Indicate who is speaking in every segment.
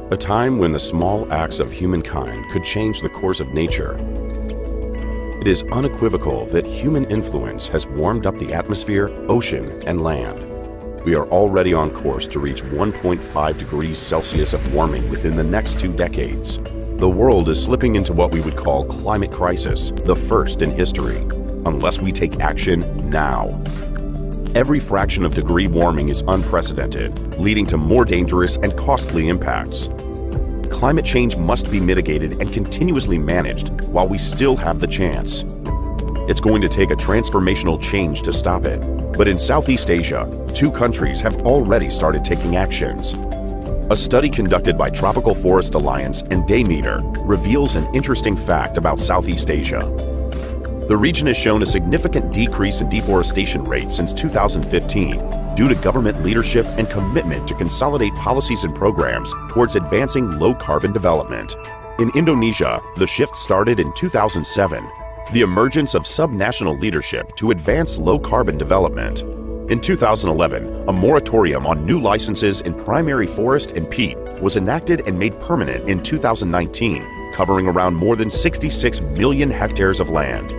Speaker 1: A time when the small acts of humankind could change the course of nature. It is unequivocal that human influence has warmed up the atmosphere, ocean, and land. We are already on course to reach 1.5 degrees Celsius of warming within the next 2 decades. The world is slipping into what we would call climate crisis, the first in history, unless we take action now. Every fraction of degree warming is unprecedented, leading to more dangerous and costly impacts. Climate change must be mitigated and continuously managed while we still have the chance. It's going to take a transformational change to stop it. But in Southeast Asia, 2 countries have already started taking actions. A study conducted by Tropical Forest Alliance and Daymeter reveals an interesting fact about Southeast Asia. The region has shown a significant decrease in deforestation rate since 2015 due to government leadership and commitment to consolidate policies and programs towards advancing low-carbon development. In Indonesia, the shift started in 2007, the emergence of subnational leadership to advance low-carbon development. In 2011, a moratorium on new licenses in primary forest and peat was enacted and made permanent in 2019, covering around more than 66 million hectares of land.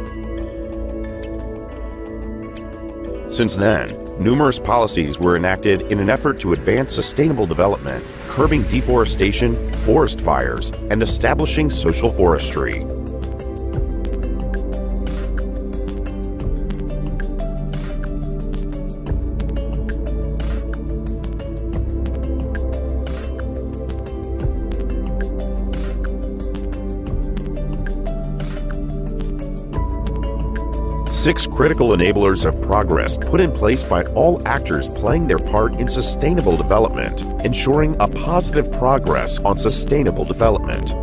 Speaker 1: Since then, numerous policies were enacted in an effort to advance sustainable development, curbing deforestation, forest fires, and establishing social forestry. Six critical enablers of progress put in place by all actors playing their part in sustainable development, ensuring a positive progress on sustainable development.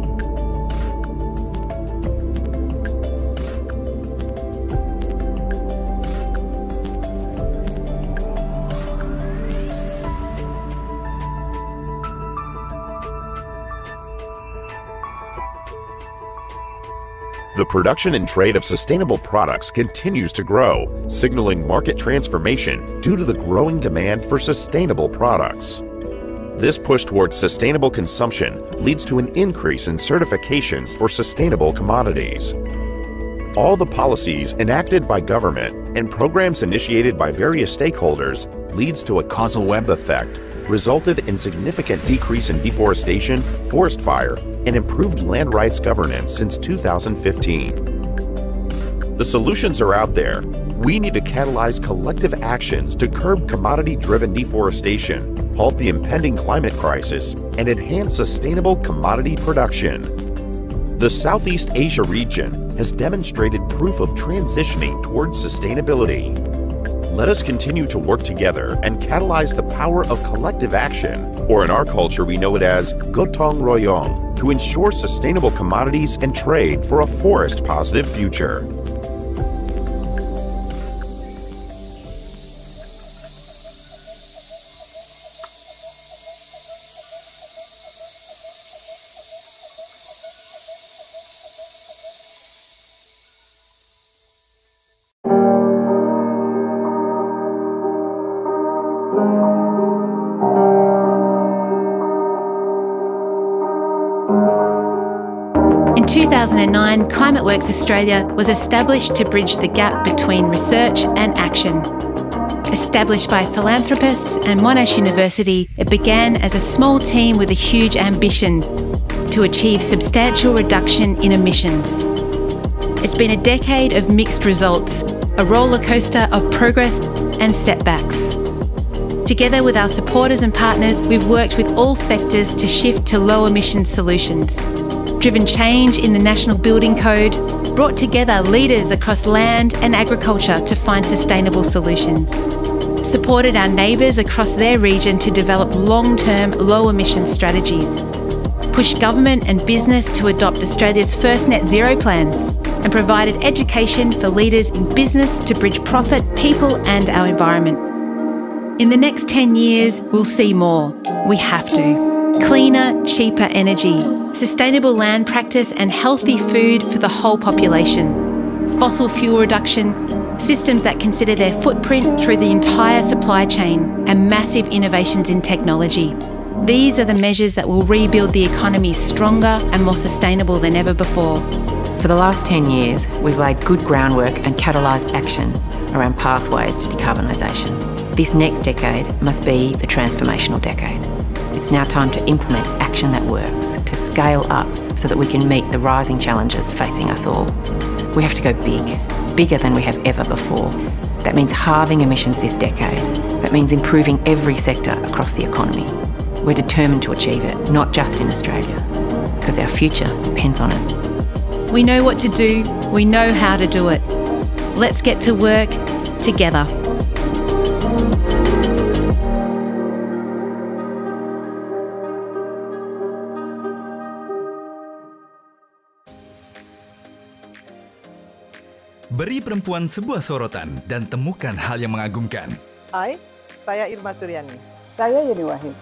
Speaker 1: The production and trade of sustainable products continues to grow, signaling market transformation due to the growing demand for sustainable products. This push towards sustainable consumption leads to an increase in certifications for sustainable commodities. All the policies enacted by government and programs initiated by various stakeholders leads to a causal web effect, resulted in significant decrease in deforestation, forest fire, and improved land rights governance since 2015. The solutions are out there. We need to catalyze collective actions to curb commodity-driven deforestation, halt the impending climate crisis, and enhance sustainable commodity production. The Southeast Asia region has demonstrated proof of transitioning towards sustainability. Let us continue to work together and catalyze the power of collective action, or in our culture we know it as gotong royong, to ensure sustainable commodities and trade for a forest-positive future.
Speaker 2: In 2009, Climateworks Australia was established to bridge the gap between research and action. Established by philanthropists and Monash University, it began as a small team with a huge ambition to achieve substantial reduction in emissions. It's been a decade of mixed results, a roller coaster of progress and setbacks. Together with our supporters and partners, we've worked with all sectors to shift to low emission solutions, driven change in the National Building Code, brought together leaders across land and agriculture to find sustainable solutions, supported our neighbours across their region to develop long-term low-emission strategies, pushed government and business to adopt Australia's first net zero plans, and provided education for leaders in business to bridge profit, people and our environment. In the next 10 years, we'll see more. We have to. Cleaner, cheaper energy, sustainable land practice and healthy food for the whole population, fossil fuel reduction, systems that consider their footprint through the entire supply chain, and massive innovations in technology. These are the measures that will rebuild the economy stronger and more sustainable than ever before.
Speaker 3: For the last 10 years, we've laid good groundwork and catalysed action around pathways to decarbonisation. This next decade must be the transformational decade. It's now time to implement action that works, to scale up so that we can meet the rising challenges facing us all. We have to go big, bigger than we have ever before. That means halving emissions this decade. That means improving every sector across the economy. We're determined to achieve it, not just in Australia, because our future depends on it.
Speaker 2: We know what to do, we know how to do it. Let's get to work together.
Speaker 4: Beri perempuan sebuah sorotan dan temukan hal yang mengagumkan.
Speaker 5: Hai, saya Irma Suryani.
Speaker 6: Saya Yeni Wahid.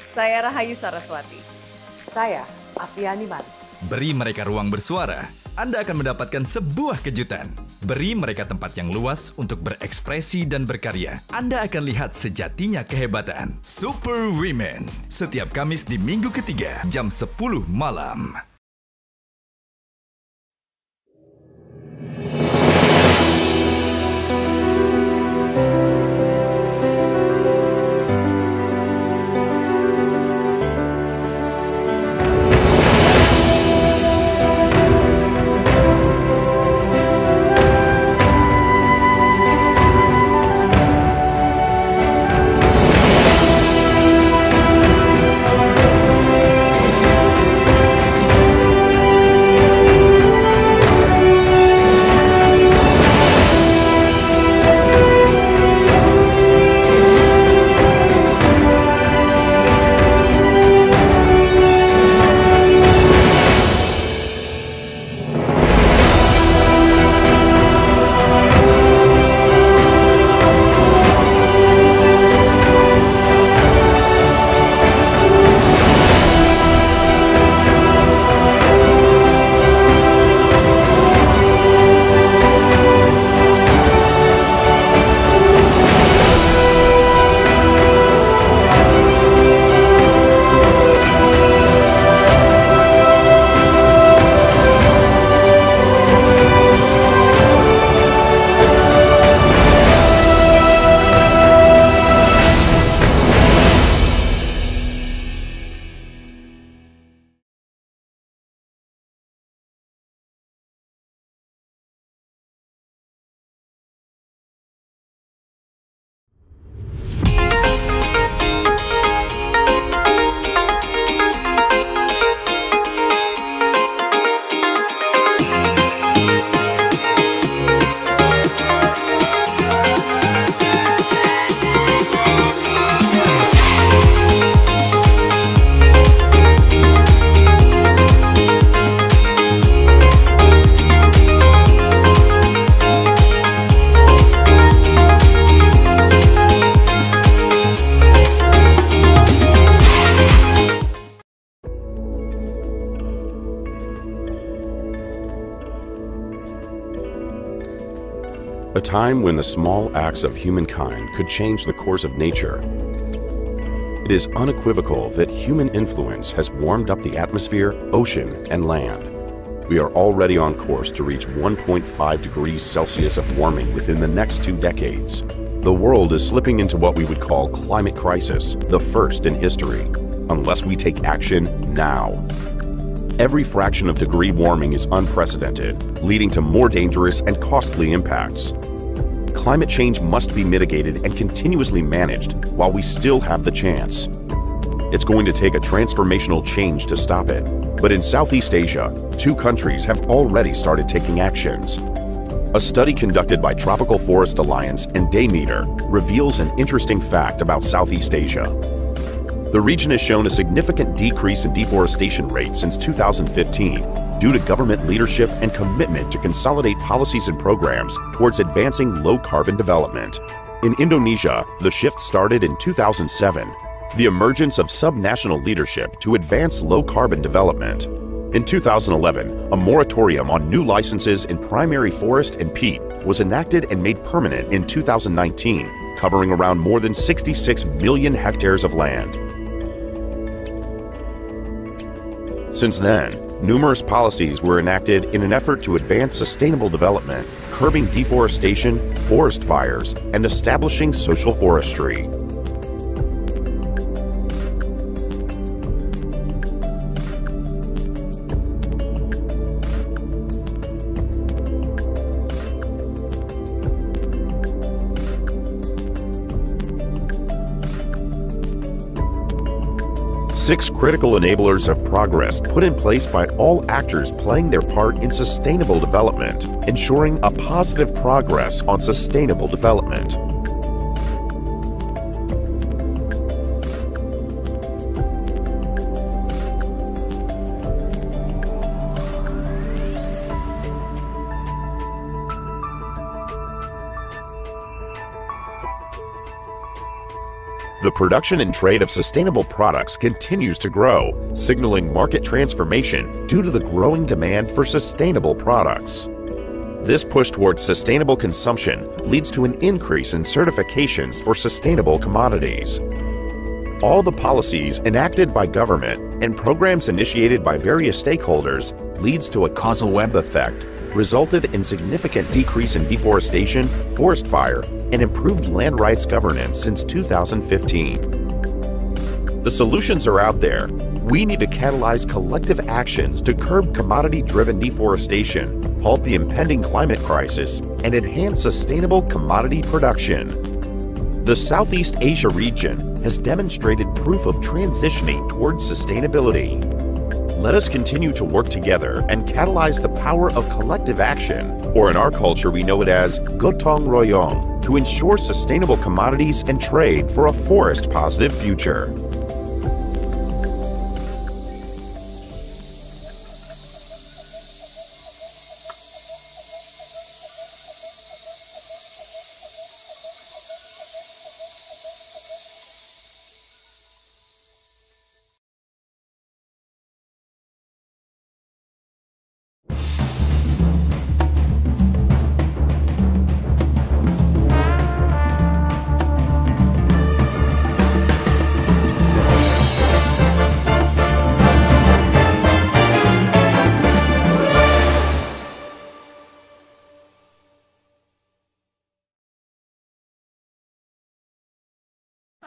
Speaker 7: Saya Rahayu Saraswati.
Speaker 8: Saya Afiani Mari.
Speaker 4: Beri mereka ruang bersuara, Anda akan mendapatkan sebuah kejutan. Beri mereka tempat yang luas untuk berekspresi dan berkarya. Anda akan lihat sejatinya kehebatan. Super Women, setiap Kamis di minggu ketiga, jam 10 malam.
Speaker 1: A time when the small acts of humankind could change the course of nature. It is unequivocal that human influence has warmed up the atmosphere, ocean, and land. We are already on course to reach 1.5 degrees Celsius of warming within the next 2 decades. The world is slipping into what we would call climate crisis, the first in history, unless we take action now. Every fraction of degree warming is unprecedented, leading to more dangerous and costly impacts. Climate change must be mitigated and continuously managed while we still have the chance. It's going to take a transformational change to stop it. But in Southeast Asia, 2 countries have already started taking actions. A study conducted by Tropical Forest Alliance and Daymeter reveals an interesting fact about Southeast Asia. The region has shown a significant decrease in deforestation rate since 2015 due to government leadership and commitment to consolidate policies and programs towards advancing low-carbon development. In Indonesia, the shift started in 2007, the emergence of subnational leadership to advance low-carbon development. In 2011, a moratorium on new licenses in primary forest and peat was enacted and made permanent in 2019 covering around more than 66 million hectares of land. Since then, numerous policies were enacted in an effort to advance sustainable development, curbing deforestation, forest fires, and establishing social forestry. Six critical enablers of progress put in place by all actors playing their part in sustainable development, ensuring a positive progress on sustainable development. The production and trade of sustainable products continues to grow, signaling market transformation due to the growing demand for sustainable products. This push towards sustainable consumption leads to an increase in certifications for sustainable commodities. All the policies enacted by government and programs initiated by various stakeholders leads to a causal web effect, resulted in significant decrease in deforestation, forest fire, and improved land rights governance since 2015. The solutions are out there. We need to catalyze collective actions to curb commodity-driven deforestation, halt the impending climate crisis, and enhance sustainable commodity production. The Southeast Asia region has demonstrated proof of transitioning towards sustainability. Let us continue to work together and catalyze the power of collective action, or in our culture we know it as gotong royong, to ensure sustainable commodities and trade for a forest-positive future.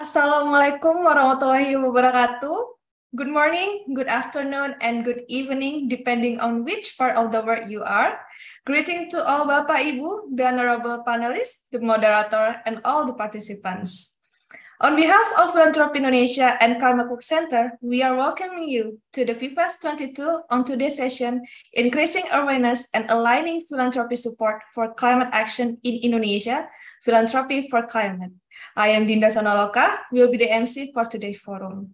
Speaker 6: Assalamualaikum warahmatullahi wabarakatuh. Good morning, good afternoon, and good evening, depending on which part of the world you are. Greeting to all Bapak Ibu, the honorable panelists, the moderator, and all the participants. On behalf of Philanthropy Indonesia and Climateworks Center, we are welcoming you to the FIFAS 22 on today's session, Increasing Awareness and Aligning Philanthropy Support for Climate Action in Indonesia, Philanthropy for Climate. I am Dinda Sonoloka, will be the MC for today's forum.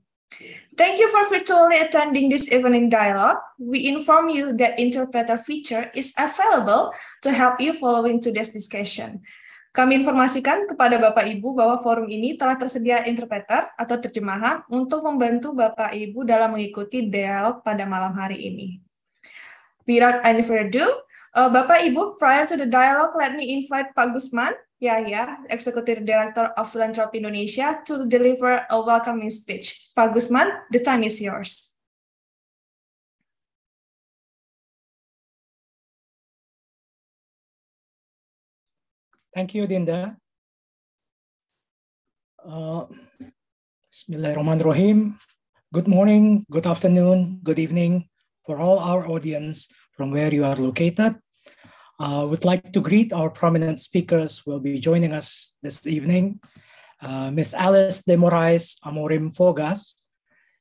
Speaker 6: Thank you for virtually attending this evening dialogue. We inform you that interpreter feature is available to help you following today's discussion. Kami informasikan kepada Bapak Ibu bahwa forum ini telah tersedia interpreter atau terjemahan untuk membantu Bapak Ibu dalam mengikuti dialog pada malam hari ini. Without any further ado, Bapak Ibu, prior to the dialogue, let me invite Pak Gusman Yahya, Executive Director of Philanthropy Indonesia, to deliver a welcoming speech. Pak Gusman, the time is yours.
Speaker 7: Thank you, Dinda. Bismillahirrahmanirrahim. Good morning, good afternoon, good evening for all our audience from where you are located. I would like to greet our prominent speakers who will be joining us this evening. Ms. Alice de Moraes Amorim Fogas.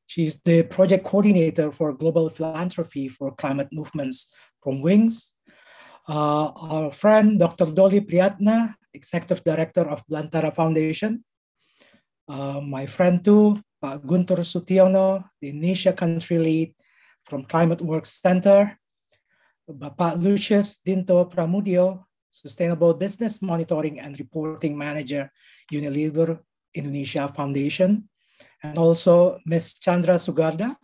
Speaker 7: She's the project coordinator for global philanthropy for climate movements from WINGS. Our friend, Dr. Dolly Priyatna, Executive Director of Belantara Foundation. My friend too, Pak Guntur Sutiono, the Indonesia Country Lead from Climateworks Center. Bapak Lucius Dinto Pramudio, Sustainable Business Monitoring and Reporting Manager, Unilever Indonesia Foundation. And also Ms. Chandra Sugarda,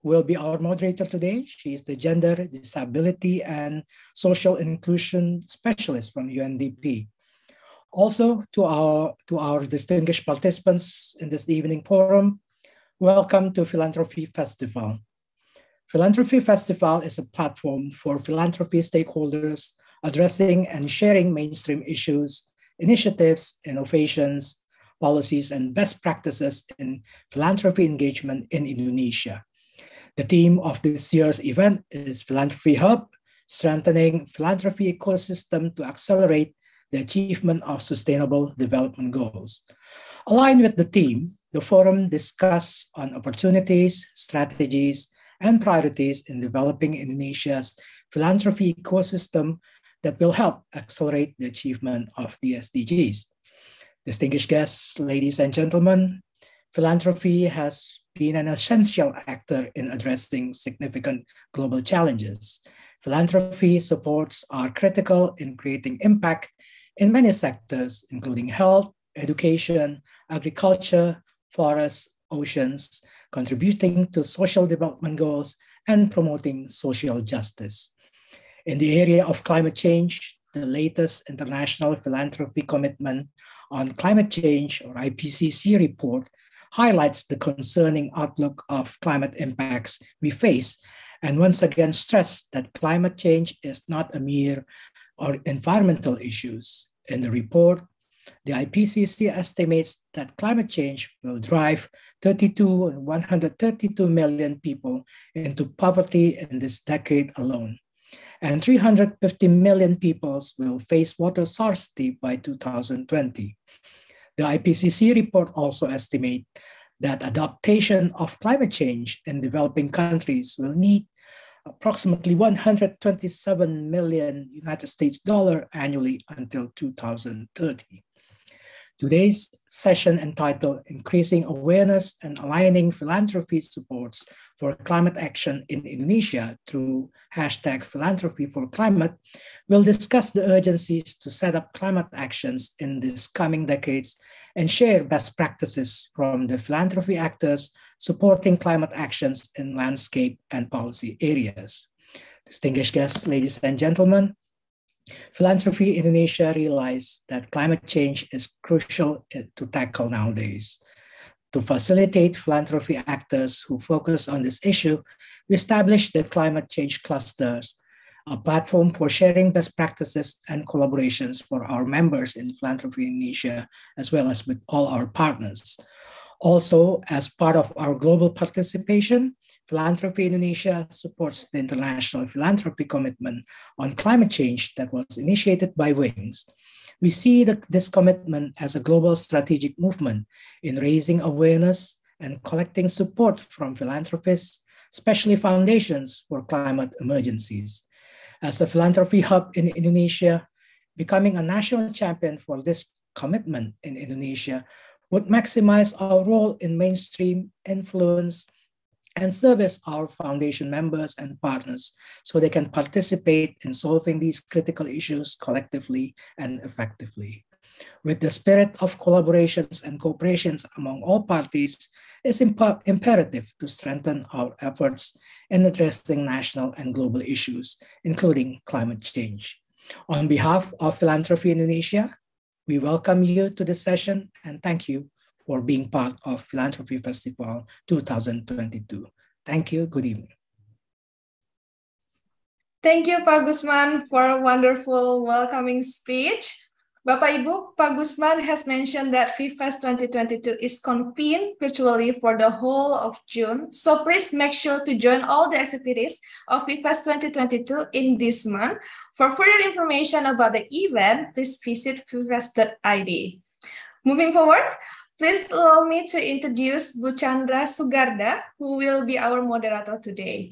Speaker 7: who will be our moderator today. She is the Gender, Disability, and Social Inclusion Specialist from UNDP. Also, to our distinguished participants in this evening forum, welcome to Philanthropy Festival. Philanthropy Festival is a platform for philanthropy stakeholders addressing and sharing mainstream issues, initiatives, innovations, policies, and best practices in philanthropy engagement in Indonesia. The theme of this year's event is Philanthropy Hub, strengthening philanthropy ecosystem to accelerate the achievement of sustainable development goals. Aligned with the theme, the forum discussed on opportunities, strategies, and priorities in developing Indonesia's philanthropy ecosystem that will help accelerate the achievement of the SDGs. Distinguished guests, ladies and gentlemen, philanthropy has been an essential actor in addressing significant global challenges. Philanthropy supports are critical in creating impact in many sectors, including health, education, agriculture, forests, oceans, contributing to social development goals and promoting social justice. In the area of climate change, the latest International Philanthropy Commitment on Climate Change, or IPCC report, highlights the concerning outlook of climate impacts we face, and once again stressed that climate change is not a mere or environmental issues. In the report, the IPCC estimates that climate change will drive 132 million people into poverty in this decade alone, and 350 million people will face water scarcity by 2020. The IPCC report also estimates that adaptation of climate change in developing countries will need approximately 127 million United States dollars annually until 2030. Today's session entitled Increasing Awareness and Aligning Philanthropy Supports for Climate Action in Indonesia through #Philanthropy for Climate will discuss the urgencies to set up climate actions in these coming decades and share best practices from the philanthropy actors supporting climate actions in landscape and policy areas. Distinguished guests, ladies and gentlemen, Philanthropy Indonesia realized that climate change is crucial to tackle nowadays. To facilitate philanthropy actors who focus on this issue, we established the Climate Change Clusters, a platform for sharing best practices and collaborations for our members in Philanthropy Indonesia, as well as with all our partners. Also, as part of our global participation, Philanthropy Indonesia supports the International Philanthropy Commitment on Climate Change that was initiated by WINGS. We see this commitment as a global strategic movement in raising awareness and collecting support from philanthropists, especially foundations for climate emergencies. As a philanthropy hub in Indonesia, becoming a national champion for this commitment in Indonesia would maximize our role in mainstream influence and service our foundation members and partners so they can participate in solving these critical issues collectively and effectively. With the spirit of collaborations and cooperations among all parties, it's imperative to strengthen our efforts in addressing national and global issues, including climate change. On behalf of Philanthropy Indonesia, we welcome you to this session and thank you for being part of Philanthropy Festival 2022. Thank you. Good evening.
Speaker 6: Thank you, Pak Gusman, for a wonderful welcoming speech. Bapak Ibu, Pak Gusman has mentioned that FIFEST 2022 is convened virtually for the whole of June. So please make sure to join all the activities of FIFEST 2022 in this month. For further information about the event, please visit fifest.id. Moving forward, please allow me to introduce Bu Chandra Sugarda, who will be our moderator today.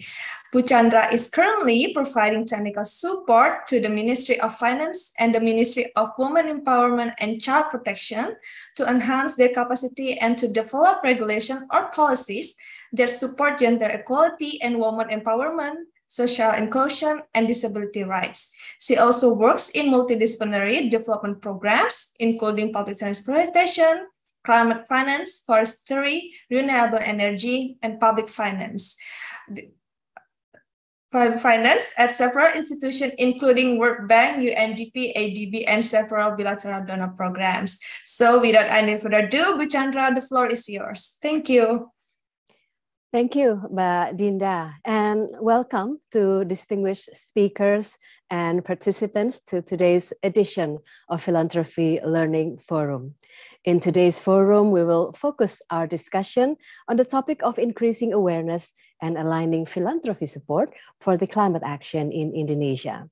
Speaker 6: Bu Chandra is currently providing technical support to the Ministry of Finance and the Ministry of Women Empowerment and Child Protection to enhance their capacity and to develop regulation or policies that support gender equality and women empowerment, social inclusion, and disability rights. She also works in multidisciplinary development programs, including public transportation, climate finance, forestry, renewable energy, and public finance. finance at several institutions, including World Bank, UNDP, ADB, and several bilateral donor programs. So without any further ado, Bu Chandra, the floor is yours. Thank you.
Speaker 8: Thank you, Mbak Dinda, and welcome to distinguished speakers and participants to today's edition of Philanthropy Learning Forum. In today's forum, we will focus our discussion on the topic of increasing awareness and aligning philanthropy support for the climate action in Indonesia.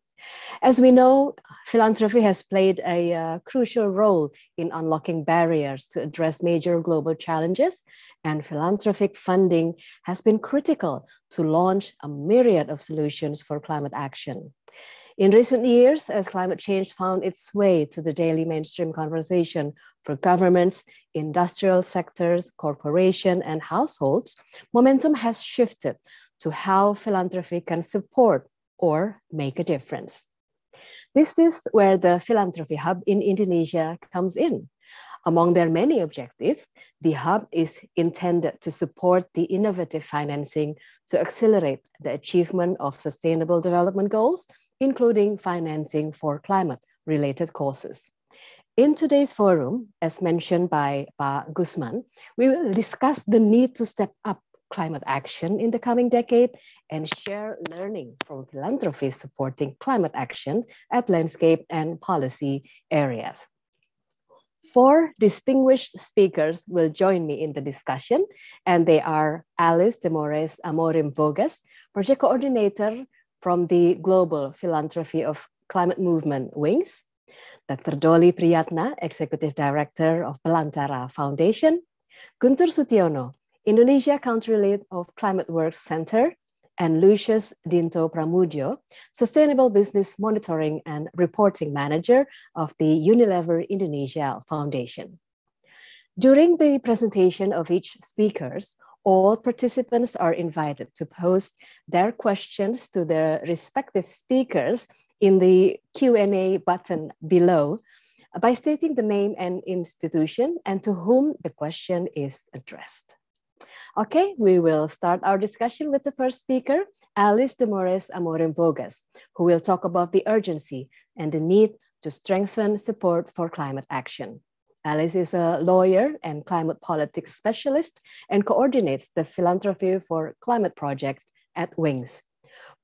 Speaker 8: As we know, philanthropy has played a crucial role in unlocking barriers to address major global challenges, and philanthropic funding has been critical to launch a myriad of solutions for climate action. In recent years, as climate change found its way to the daily mainstream conversation for governments, industrial sectors, corporations, and households, momentum has shifted to how philanthropy can support or make a difference. This is where the Philanthropy Hub in Indonesia comes in. Among their many objectives, the Hub is intended to support the innovative financing to accelerate the achievement of sustainable development goals, including financing for climate-related causes. In today's forum, as mentioned by Pak Gusman, we will discuss the need to step up climate action in the coming decade and share learning from philanthropy supporting climate action at landscape and policy areas. 4 distinguished speakers will join me in the discussion, and they are Alice de Moraes Amorim Vogas, Project Coordinator from the Global Philanthropy of Climate Movement Wings, Dr. Dolly Priyatna, Executive Director of Belantara Foundation, Guntur Sutiono, Indonesia Country Lead of Climateworks Center, and Lucius Dinto Pramudio, Sustainable Business Monitoring and Reporting Manager of the Unilever Indonesia Foundation. During the presentation of each speakers, all participants are invited to post their questions to their respective speakers in the Q&A button below by stating the name and institution and to whom the question is addressed. Okay, we will start our discussion with the first speaker, Alice de Moraes Amorim Vogas, who will talk about the urgency and the need to strengthen support for climate action. Alice is a lawyer and climate politics specialist and coordinates the philanthropy for climate projects at Wings.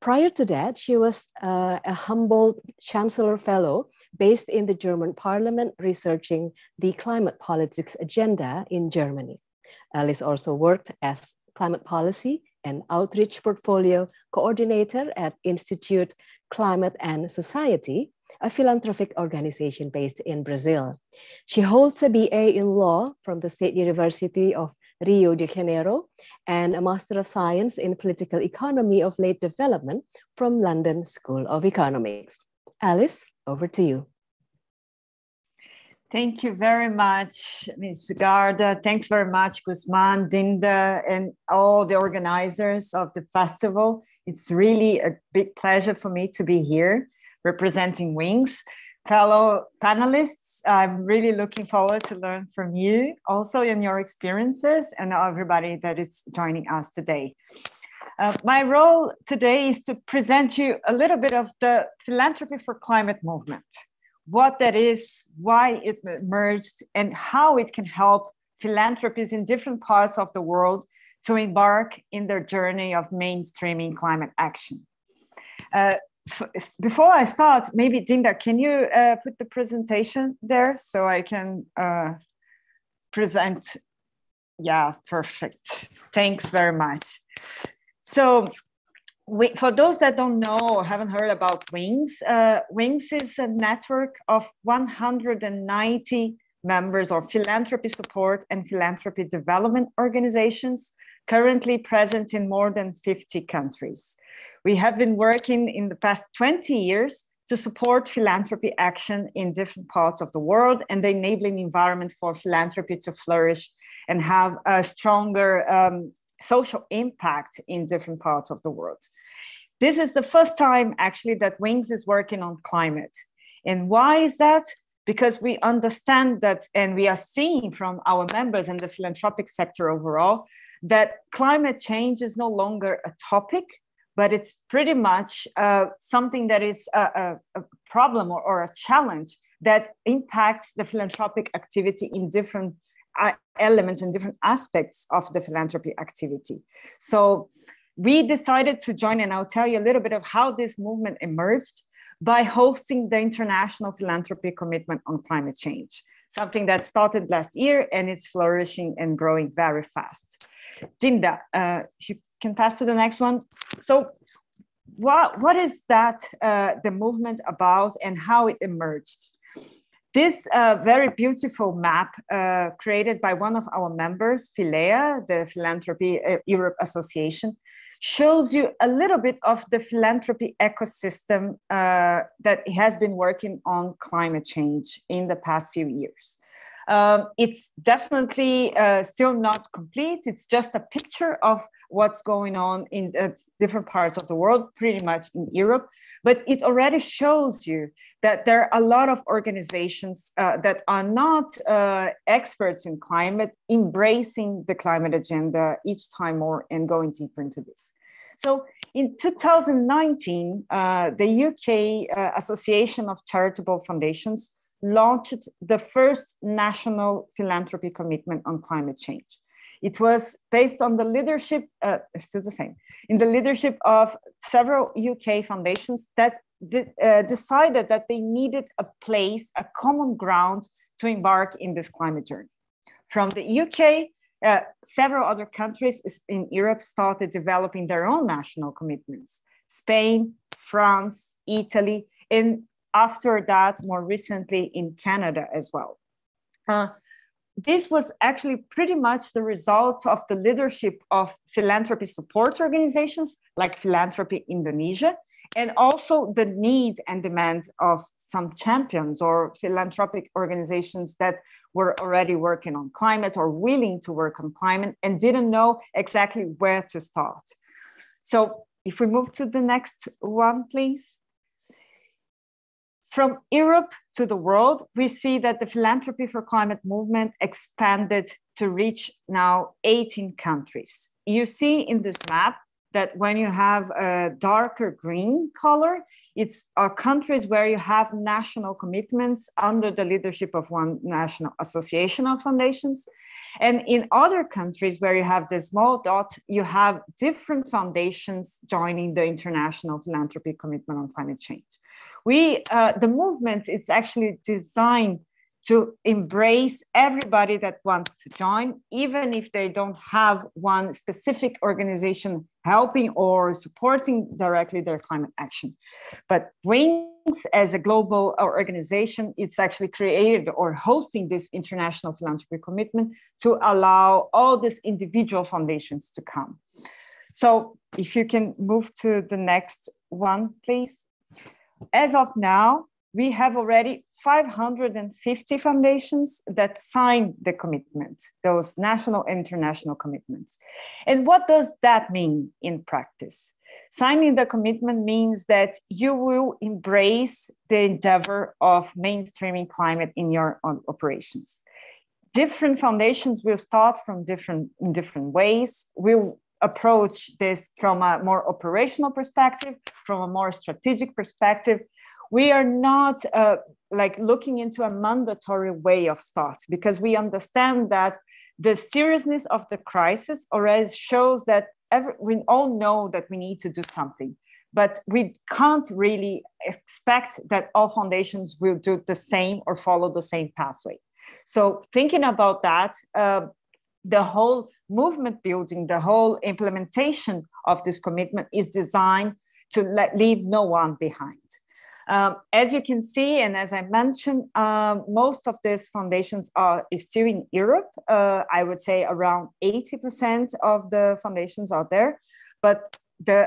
Speaker 8: Prior to that, she was a Humboldt Chancellor Fellow based in the German Parliament researching the climate politics agenda in Germany. Alice also worked as climate policy and outreach portfolio coordinator at Institute Climate and Society, a philanthropic organization based in Brazil. She holds a BA in law from the State University of Rio de Janeiro and a Master of Science in Political Economy of Late Development from London School of Economics. Alice, over to you.
Speaker 9: Thank you very much, Ms. Garda. Thanks very much, Guzman, Dinda, and all the organizers of the festival. It's really a big pleasure for me to be here representing Wings. Fellow panelists, I'm really looking forward to learn from you also in your experiences and everybody that is joining us today. My role today is to present you a little bit of the Philanthropy for Climate movement, what that is, why it emerged, and how it can help philanthropies in different parts of the world to embark in their journey of mainstreaming climate action. Before I start, maybe Dinda, can you put the presentation there so I can present? Yeah, perfect. Thanks very much. So, for those that don't know or haven't heard about Wings, Wings is a network of 190 members of philanthropy support and philanthropy development organizations currently present in more than 50 countries. We have been working in the past 20 years to support philanthropy action in different parts of the world and the enabling environment for philanthropy to flourish and have a stronger social impact in different parts of the world. This is the first time actually that Wings is working on climate. And why is that? Because we understand that, and we are seeing from our members and the philanthropic sector overall, that climate change is no longer a topic, but it's pretty much something that is a problem or a challenge that impacts the philanthropic activity in different elements and different aspects of the philanthropy activity. So we decided to join, and I'll tell you a little bit of how this movement emerged by hosting the International Philanthropy Commitment on Climate Change, something that started last year and it's flourishing and growing very fast. Dinda, if you can pass to the next one. So what is that, the movement about and how it emerged? This very beautiful map created by one of our members, Philea, the Philanthropy Europe Association, shows you a little bit of the philanthropy ecosystem that has been working on climate change in the past few years. It's definitely still not complete. It's just a picture of what's going on in different parts of the world, pretty much in Europe. But it already shows you that there are a lot of organizations that are not experts in climate, embracing the climate agenda each time more and going deeper into this. So in 2019, the UK Association of Charitable Foundations launched the first national philanthropy commitment on climate change. It was based on the leadership, still the same, in the leadership of several UK foundations that decided that they needed a place, a common ground to embark in this climate journey. From the UK, several other countries in Europe started developing their own national commitments. Spain, France, Italy, and after that, more recently in Canada as well. This was actually pretty much the result of the leadership of philanthropy support organizations like Philanthropy Indonesia, and also the need and demand of some champions or philanthropic organizations that were already working on climate or willing to work on climate and didn't know exactly where to start. So if we move to the next one, please. From Europe to the world, we see that the Philanthropy for Climate movement expanded to reach now 18 countries. You see in this map that when you have a darker green color, it's countries where you have national commitments under the leadership of one national association of foundations. And in other countries where you have the small dot, you have different foundations joining the International Philanthropy Commitment on Climate Change. The movement is actually designed to embrace everybody that wants to join, even if they don't have one specific organization helping or supporting directly their climate action. But WINGS, as a global organization, it's actually created or hosting this international philanthropy commitment to allow all these individual foundations to come. So if you can move to the next one, please. As of now, we have already 550 foundations that signed the commitment, those national and international commitments. And what does that mean in practice? Signing the commitment means that you will embrace the endeavor of mainstreaming climate in your own operations. Different foundations will start from in different ways. We'll approach this from a more operational perspective, from a more strategic perspective. We are not looking into a mandatory way of start, because we understand that the seriousness of the crisis already shows that we all know that we need to do something, but we can't really expect that all foundations will do the same or follow the same pathway. So thinking about that, the whole movement building, the whole implementation of this commitment is designed to leave no one behind. As you can see, and as I mentioned, most of these foundations are still in Europe. I would say around 80% of the foundations are there, but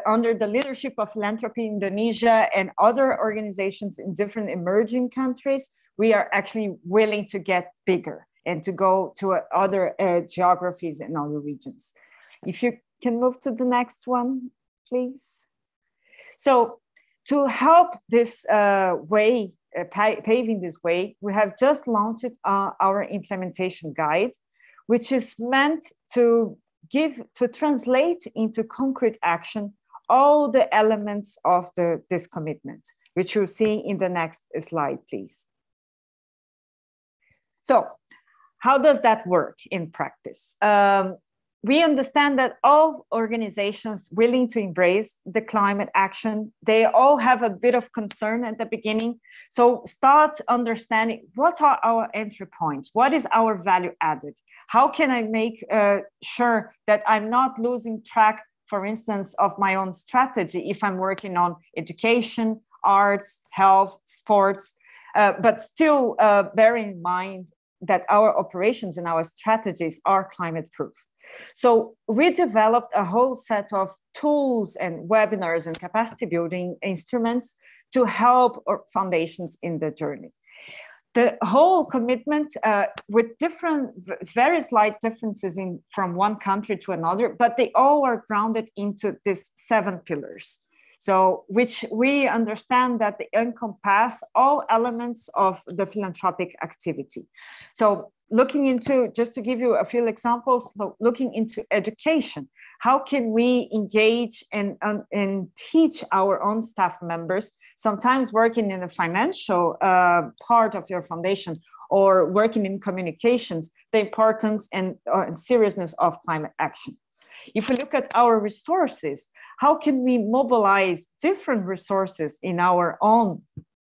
Speaker 9: under the leadership of Philanthropy Indonesia and other organizations in different emerging countries, we are actually willing to get bigger and to go to other geographies and other regions. If you can move to the next one, please. So to help this paving this way, we have just launched our implementation guide, which is meant to translate into concrete action all the elements of this commitment, which you'll see in the next slide, please. So how does that work in practice? We understand that all organizations willing to embrace the climate action, they all have a bit of concern at the beginning. So start understanding what are our entry points? What is our value added? How can I make sure that I'm not losing track, for instance, of my own strategy if I'm working on education, arts, health, sports, but still bear in mind that our operations and our strategies are climate proof. So we developed a whole set of tools and webinars and capacity building instruments to help our foundations in the journey. The whole commitment with very slight differences from one country to another, but they all are grounded into these 7 pillars. So, which we understand that they encompass all elements of the philanthropic activity. So looking into, just to give you a few examples, looking into education, how can we engage and teach our own staff members, sometimes working in the financial part of your foundation or working in communications, the importance and seriousness of climate action. If we look at our resources, how can we mobilize different resources in our own,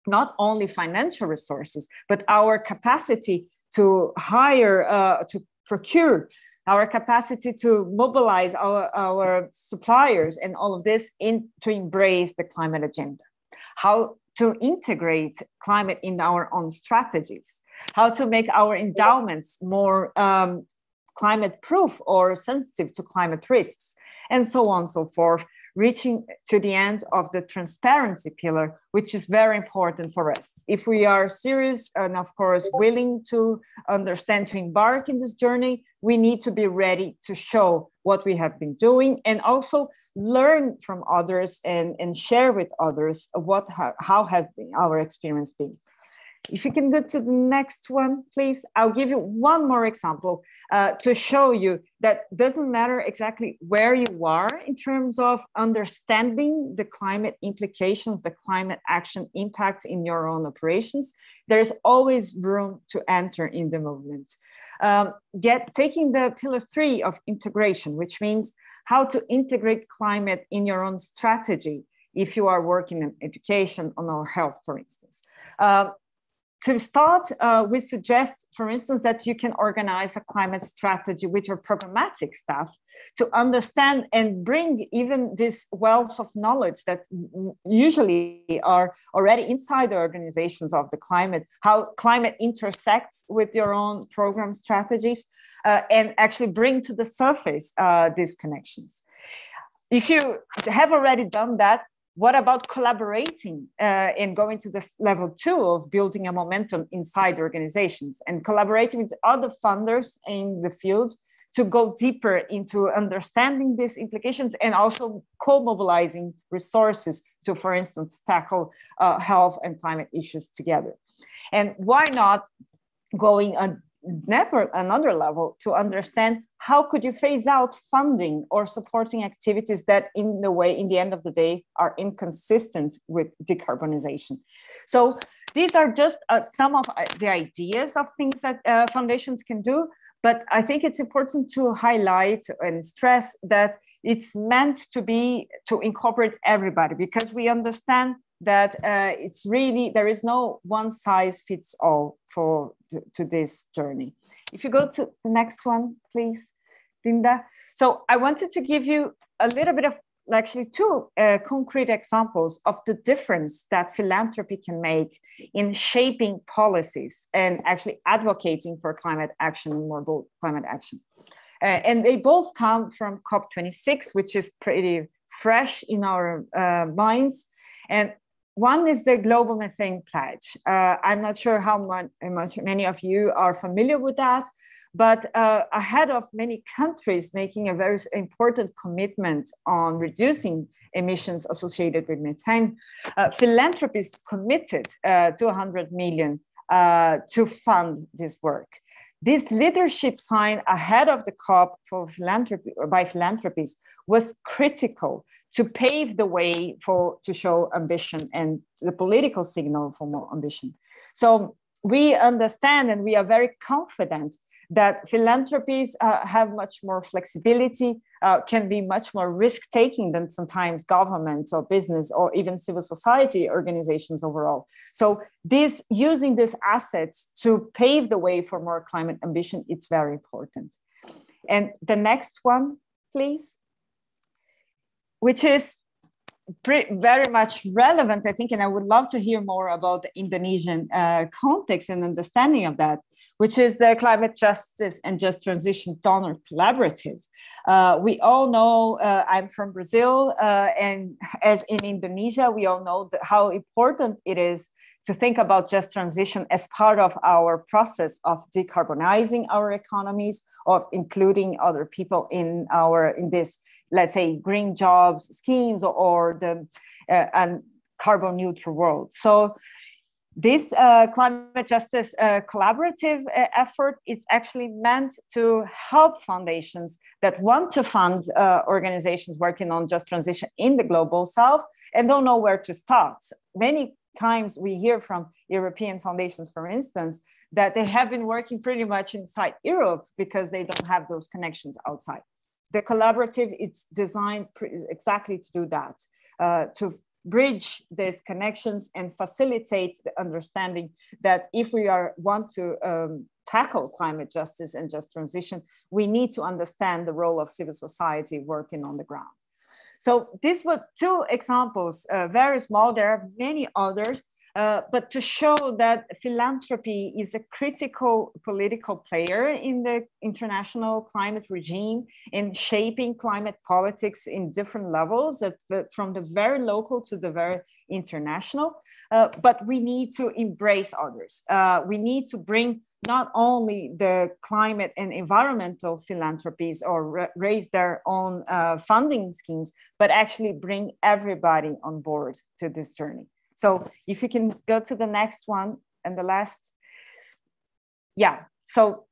Speaker 9: not only financial resources, but our capacity to hire, to procure, our capacity to mobilize our suppliers and all of this to embrace the climate agenda? How to integrate climate in our own strategies? How to make our endowments more climate proof or sensitive to climate risks, and so on and so forth, reaching to the end of the transparency pillar, which is very important for us. If we are serious and, of course, willing to understand, to embark in this journey, we need to be ready to show what we have been doing and also learn from others and share with others how has our experience been. If you can go to the next one, please. I'll give you one more example to show you that doesn't matter exactly where you are in terms of understanding the climate implications, the climate action impact in your own operations. There's always room to enter in the movement. Taking the pillar 3 of integration, which means how to integrate climate in your own strategy if you are working in education or health, for instance. To start, we suggest, for instance, that you can organize a climate strategy with your programmatic staff to understand and bring even this wealth of knowledge that usually are already inside the organizations of the climate, how climate intersects with your own program strategies, and actually bring to the surface these connections. If you have already done that, what about collaborating and going to this level 2 of building a momentum inside organizations and collaborating with other funders in the field to go deeper into understanding these implications and also co-mobilizing resources to, for instance, tackle health and climate issues together? And why not going another level to understand how could you phase out funding or supporting activities that in the end of the day are inconsistent with decarbonization. So these are just some of the ideas of things that foundations can do, but I think it's important to highlight and stress that it's meant to incorporate everybody, because we understand that it's really, there is no one size fits all to this journey. If you go to the next one, please, Linda. So I wanted to give you a little bit of actually 2 concrete examples of the difference that philanthropy can make in shaping policies and actually advocating for climate action and more bold climate action. And they both come from COP26, which is pretty fresh in our minds. And one is the Global Methane Pledge. I'm not sure how many of you are familiar with that, but ahead of many countries making a very important commitment on reducing emissions associated with methane, philanthropists committed to 100 million to fund this work. this leadership sign ahead of the COP for philanthropy or by philanthropies was critical to pave the way to show ambition and the political signal for more ambition. So we understand and we are very confident that philanthropies have much more flexibility, can be much more risk-taking than sometimes governments or business or even civil society organizations overall. So using these assets to pave the way for more climate ambition, it's very important. And the next one, please, which is very much relevant, I think, and I would love to hear more about the Indonesian context and understanding of that, which is the Climate Justice and Just Transition Donor Collaborative. We all know, I'm from Brazil, and as in Indonesia, we all know how important it is to think about just transition as part of our process of decarbonizing our economies, of including other people in this, let's say, green jobs schemes or the carbon neutral world. So this climate justice collaborative effort is actually meant to help foundations that want to fund organizations working on just transition in the global south and don't know where to start. Many times we hear from European foundations, for instance, that they have been working pretty much inside Europe because they don't have those connections outside. The collaborative, it's designed exactly to do that, to bridge these connections and facilitate the understanding that if we want to tackle climate justice and just transition, we need to understand the role of civil society working on the ground. So these were two examples, very small, there are many others, but to show that philanthropy is a critical political player in the international climate regime in shaping climate politics in different levels, from the very local to the very international. But we need to embrace others. We need to bring not only the climate and environmental philanthropies or raise their own funding schemes, but actually bring everybody on board to this journey. So if you can go to the next one and the last. Yeah, so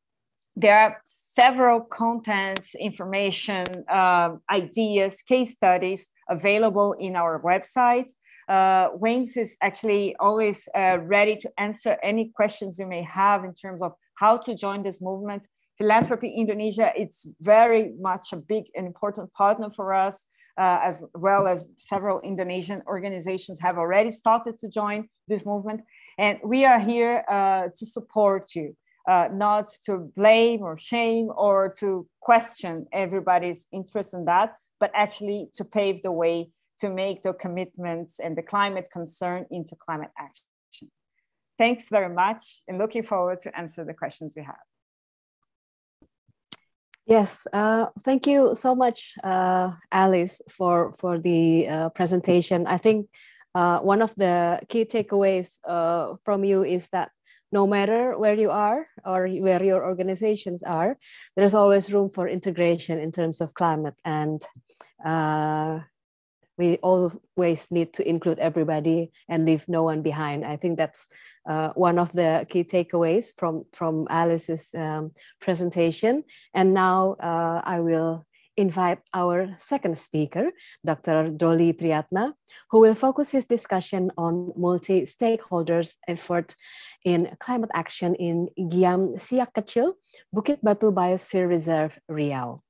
Speaker 9: there are several contents, information, ideas, case studies available in our website. Wings is actually always ready to answer any questions you may have in terms of how to join this movement. Philanthropy Indonesia, it's very much a big and important partner for us, as well as several Indonesian organizations have already started to join this movement. And we are here to support you, not to blame or shame or to question everybody's interest in that, but actually to pave the way to make the commitments and the climate concern into climate action. Thanks very much, and looking forward to answer the questions you have.
Speaker 8: Yes, thank you so much, Alice, for the presentation. I think one of the key takeaways from you is that no matter where you are or where your organizations are, there's always room for integration in terms of climate, and we always need to include everybody and leave no one behind. I think that's one of the key takeaways from Alice's presentation. And now I will invite our second speaker, Dr. Doli Priyatna, who will focus his discussion on multi-stakeholders effort in climate action in Giam Siak Kecil, Bukit Batu Biosphere Reserve, Riau.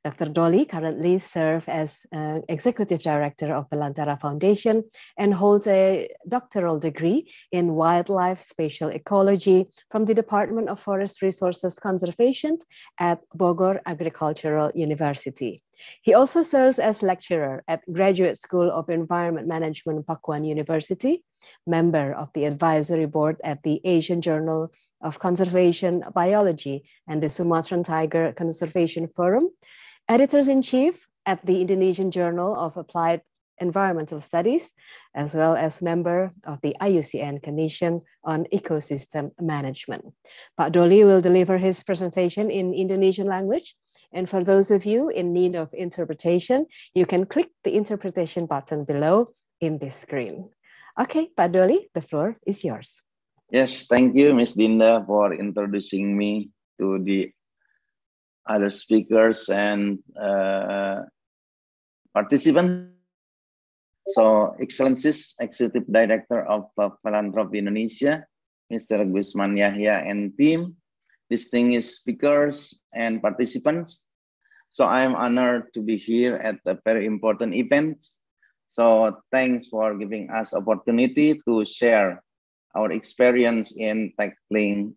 Speaker 8: Dr. Doli currently serves as Executive Director of Belantara Foundation and holds a doctoral degree in Wildlife Spatial Ecology from the Department of Forest Resources Conservation at Bogor Agricultural University. He also serves as lecturer at Graduate School of Environment Management, Pakuan University, member of the advisory board at the Asian Journal of Conservation Biology and the Sumatran Tiger Conservation Forum, editors-in-chief at the Indonesian Journal of Applied Environmental Studies, as well as member of the IUCN Commission on Ecosystem Management. Pak Doli will deliver his presentation in Indonesian language, and for those of you in need of interpretation, you can click the interpretation button below in this screen. Okay, Pak Doli, the floor is yours.
Speaker 10: Yes, thank you, Ms. Dinda, for introducing me to the other speakers and participants. So, Excellencies, Executive Director of Philanthropy Indonesia, Mr. Gusman Yahya and team, distinguished speakers and participants. So I am honored to be here at a very important event. So thanks for giving us opportunity to share our experience in tackling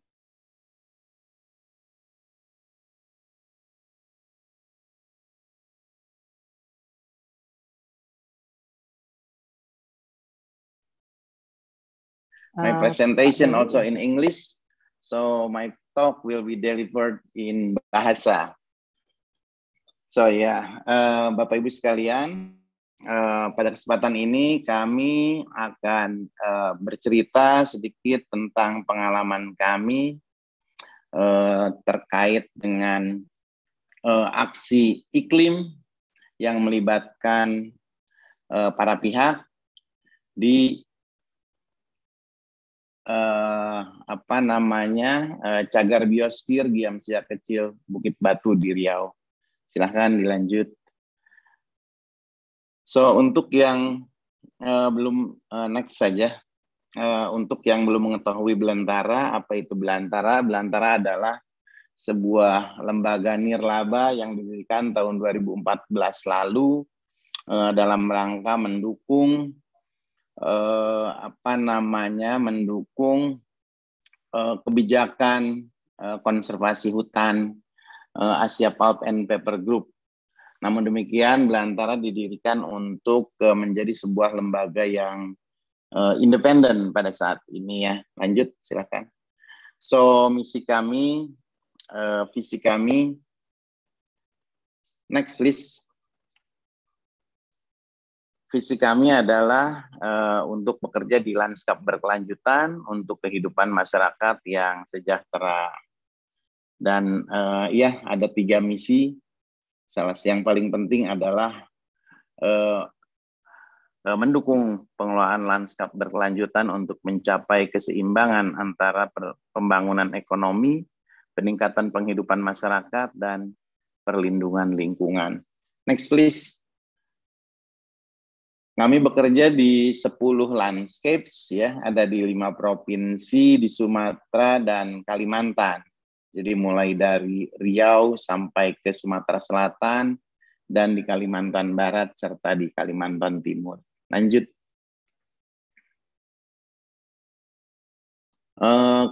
Speaker 10: my presentation also in English. So my talk will be delivered in bahasa. So ya, Bapak Ibu sekalian, pada kesempatan ini kami akan bercerita sedikit tentang pengalaman kami terkait dengan aksi iklim yang melibatkan para pihak di cagar biosfer Geomsia Kecil Bukit Batu di Riau. Silahkan dilanjut. So untuk yang belum next saja, untuk yang belum mengetahui Belantara, apa itu Belantara? Belantara adalah sebuah lembaga nirlaba yang didirikan tahun 2014 lalu dalam rangka mendukung mendukung kebijakan konservasi hutan Asia Pulp and Paper Group. Namun demikian, Belantara didirikan untuk menjadi sebuah lembaga yang independen pada saat ini ya. Lanjut, silakan. So, misi kami, visi kami, next please. Visi kami adalah untuk bekerja di lanskap berkelanjutan untuk kehidupan masyarakat yang sejahtera. Dan ya, ada 3 misi. Salah yang paling penting adalah mendukung pengelolaan lanskap berkelanjutan untuk mencapai keseimbangan antara pembangunan ekonomi, peningkatan penghidupan masyarakat, dan perlindungan lingkungan. Next please. Kami bekerja di 10 landscapes ya, ada di 5 provinsi di Sumatera dan Kalimantan. Jadi mulai dari Riau sampai ke Sumatera Selatan dan di Kalimantan Barat serta di Kalimantan Timur. Lanjut.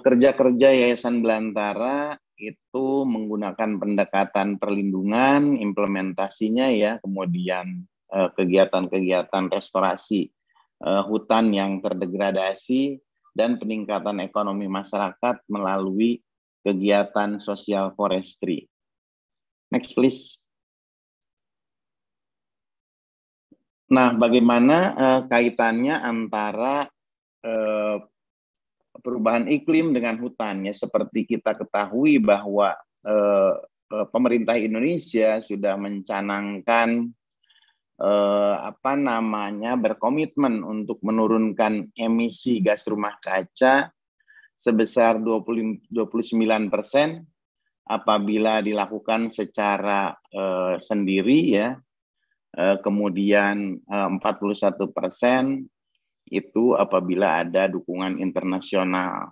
Speaker 10: Kerja-kerja Yayasan Belantara itu menggunakan pendekatan perlindungan, implementasinya ya, kemudian kegiatan-kegiatan restorasi hutan yang terdegradasi dan peningkatan ekonomi masyarakat melalui kegiatan sosial forestry. Next please. Nah, bagaimana kaitannya antara perubahan iklim dengan hutan? Ya, seperti kita ketahui bahwa pemerintah Indonesia sudah mencanangkan berkomitmen untuk menurunkan emisi gas rumah kaca sebesar 29% apabila dilakukan secara sendiri ya, kemudian 41% itu apabila ada dukungan internasional.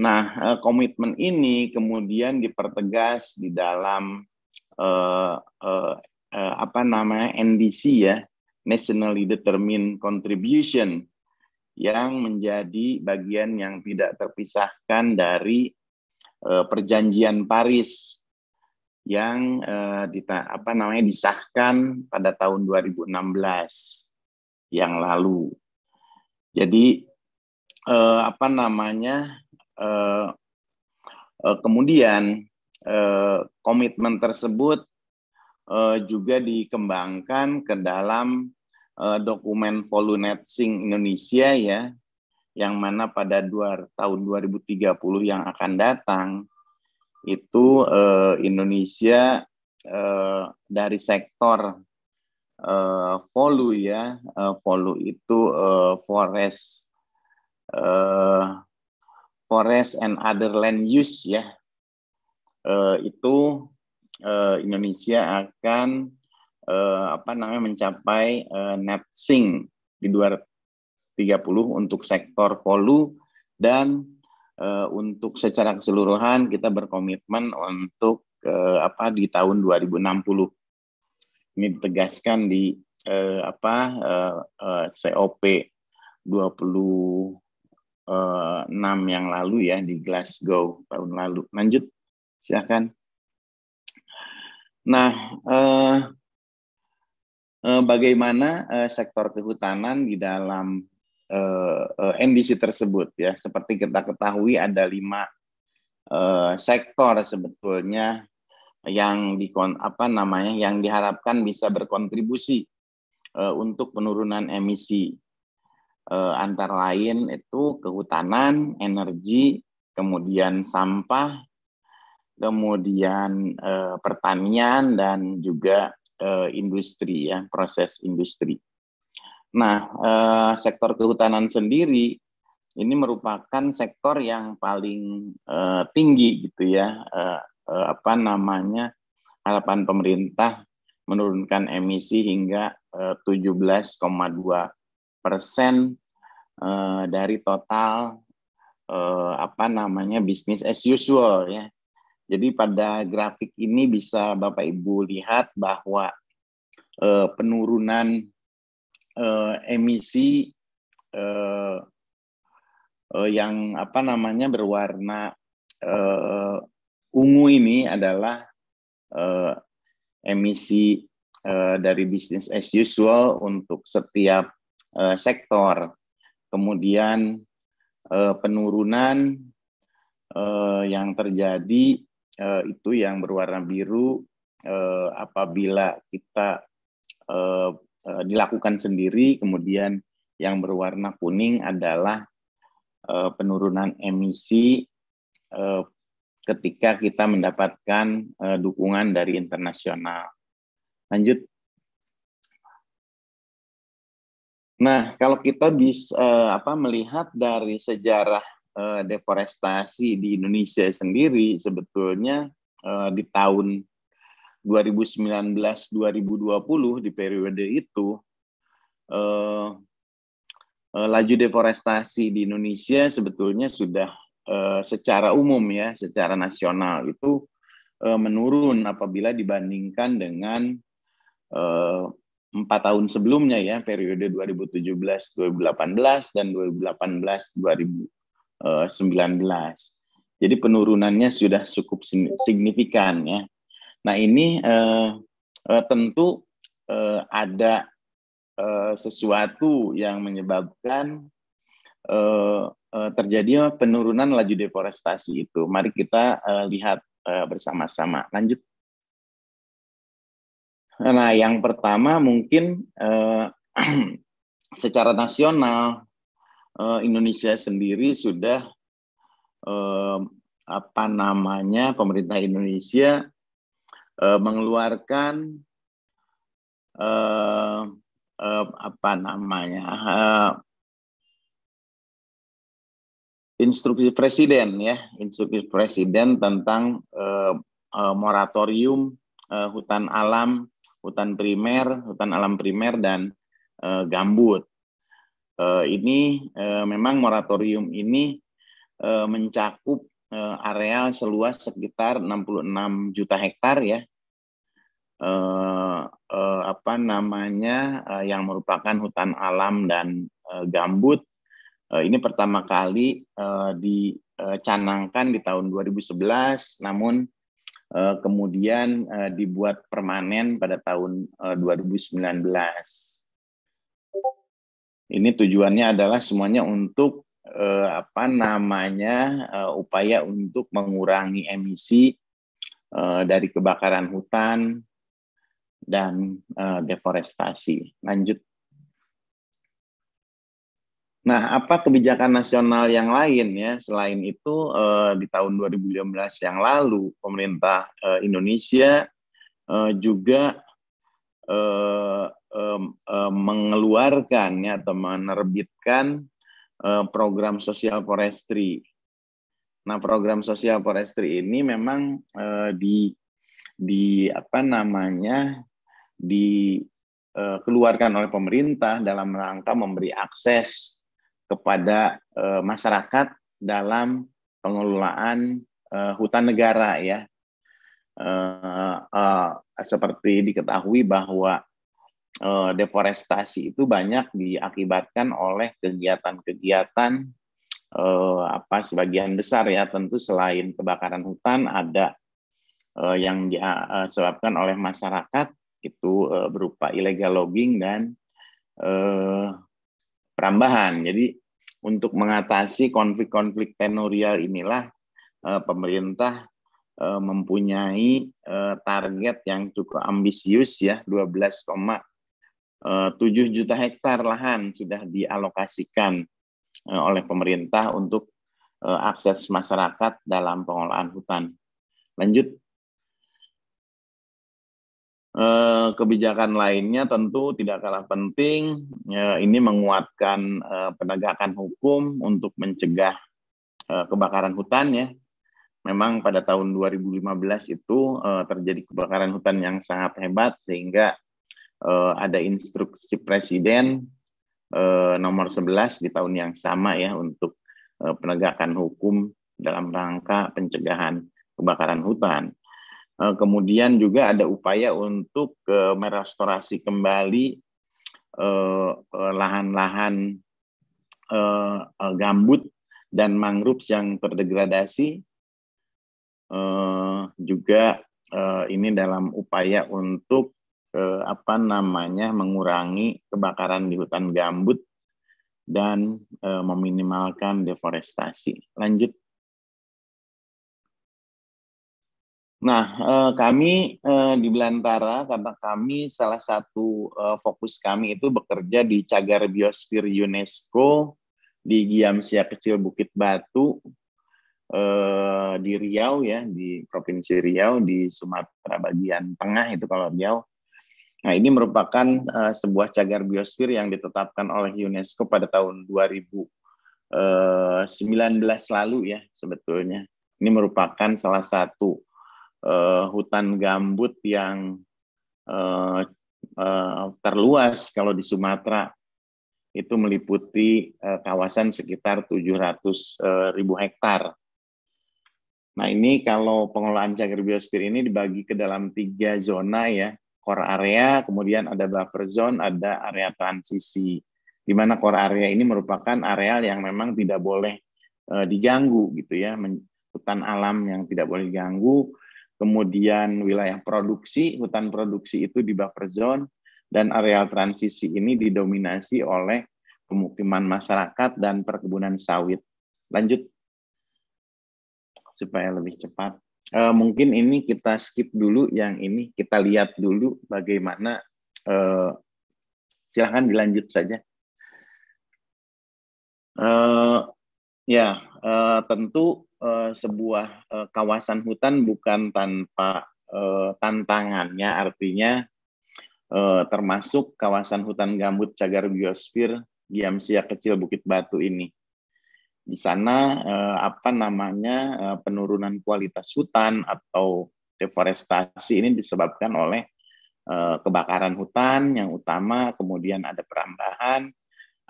Speaker 10: Nah, komitmen ini kemudian dipertegas di dalam NDC ya, Nationally Determined Contribution, yang menjadi bagian yang tidak terpisahkan dari Perjanjian Paris yang disahkan pada tahun 2016 yang lalu. Jadi kemudian komitmen tersebut juga dikembangkan ke dalam dokumen Voluntary Indonesia ya, yang mana pada tahun 2030 yang akan datang itu Indonesia dari sektor Volu ya, Volu itu forest and other land use ya, itu Indonesia akan mencapai net sink di 2030 untuk sektor hulu, dan untuk secara keseluruhan kita berkomitmen untuk di tahun 2060. Ini ditegaskan di COP 26 yang lalu ya, di Glasgow tahun lalu. Lanjut, silakan. Nah, bagaimana sektor kehutanan di dalam NDC tersebut ya? Seperti kita ketahui ada 5 sektor sebetulnya yang yang diharapkan bisa berkontribusi untuk penurunan emisi. Antara lain itu kehutanan, energi, kemudian sampah, kemudian pertanian, dan juga industri ya, proses industri. Nah, sektor kehutanan sendiri ini merupakan sektor yang paling tinggi gitu ya, harapan pemerintah menurunkan emisi hingga 17,2% dari total bisnis as usual ya. Jadi pada grafik ini bisa Bapak Ibu lihat bahwa penurunan emisi yang berwarna ungu ini adalah emisi dari business as usual untuk setiap sektor. Kemudian penurunan yang terjadi itu yang berwarna biru apabila kita dilakukan sendiri, kemudian yang berwarna kuning adalah penurunan emisi ketika kita mendapatkan dukungan dari internasional. Lanjut. Nah, kalau kita bisa melihat dari sejarah deforestasi di Indonesia sendiri, sebetulnya di tahun 2019-2020 di periode itu laju deforestasi di Indonesia sebetulnya sudah secara umum ya, secara nasional itu menurun apabila dibandingkan dengan 4 tahun sebelumnya ya, periode 2017-2018 dan 2018-2019. Jadi penurunannya sudah cukup signifikan ya. Nah ini tentu ada sesuatu yang menyebabkan terjadinya penurunan laju deforestasi itu. Mari kita lihat bersama-sama. Lanjut. Nah, yang pertama mungkin secara nasional Indonesia sendiri sudah pemerintah Indonesia mengeluarkan instruksi presiden ya, instruksi presiden tentang moratorium hutan alam, hutan alam primer dan gambut. Ini memang moratorium ini mencakup area seluas sekitar 66 juta hektar ya, yang merupakan hutan alam dan gambut. Ini pertama kali dicanangkan di tahun 2011, namun kemudian dibuat permanen pada tahun 2019. Ini tujuannya adalah semuanya untuk upaya untuk mengurangi emisi dari kebakaran hutan dan deforestasi. Lanjut. Nah, apa kebijakan nasional yang lain ya? Selain itu, di tahun 2015 yang lalu, pemerintah Indonesia juga mengeluarkan ya, atau menerbitkan program sosial forestry. Nah, program sosial forestry ini memang dikeluarkan oleh pemerintah dalam rangka memberi akses kepada masyarakat dalam pengelolaan hutan negara ya. Seperti diketahui bahwa deforestasi itu banyak diakibatkan oleh kegiatan-kegiatan sebagian besar ya, tentu selain kebakaran hutan ada yang disebabkan oleh masyarakat, itu berupa illegal logging dan perambahan. Jadi untuk mengatasi konflik-konflik tenurial inilah pemerintah mempunyai target yang cukup ambisius ya, 12,7 juta hektar lahan sudah dialokasikan oleh pemerintah untuk akses masyarakat dalam pengelolaan hutan. Lanjut. Kebijakan lainnya tentu tidak kalah penting, ini menguatkan penegakan hukum untuk mencegah kebakaran hutan ya. Memang pada tahun 2015 itu terjadi kebakaran hutan yang sangat hebat sehingga ada instruksi Presiden nomor 11 di tahun yang sama ya untuk penegakan hukum dalam rangka pencegahan kebakaran hutan. Kemudian juga ada upaya untuk merestorasi kembali lahan-lahan gambut dan mangroves yang terdegradasi. Juga ini dalam upaya untuk mengurangi kebakaran di hutan gambut dan meminimalkan deforestasi. Lanjut. Nah, kami di Belantara, karena kami salah satu fokus kami itu bekerja di cagar biosfer UNESCO di Giamsia Kecil Bukit Batu di Riau ya, di Provinsi Riau di Sumatera bagian tengah itu kalau Riau. Nah, ini merupakan sebuah cagar biosfer yang ditetapkan oleh UNESCO pada tahun 2019 lalu ya sebetulnya. Ini merupakan salah satu hutan gambut yang terluas kalau di Sumatera, itu meliputi kawasan sekitar 700.000 hektar. Nah, ini kalau pengelolaan cagar biosfer ini dibagi ke dalam 3 zona ya, core area, kemudian ada buffer zone, ada area transisi. Di mana core area ini merupakan area yang memang tidak boleh diganggu gitu ya, hutan alam yang tidak boleh diganggu. Kemudian wilayah produksi, hutan produksi itu di buffer zone, dan areal transisi ini didominasi oleh pemukiman masyarakat dan perkebunan sawit. Lanjut, supaya lebih cepat. Mungkin ini kita skip dulu yang ini, kita lihat dulu bagaimana, silahkan dilanjut saja. Tentu sebuah kawasan hutan bukan tanpa tantangannya, artinya termasuk kawasan hutan gambut cagar biosfer Giamsia Kecil Bukit Batu ini. Di sana penurunan kualitas hutan atau deforestasi ini disebabkan oleh kebakaran hutan yang utama, kemudian ada perambahan,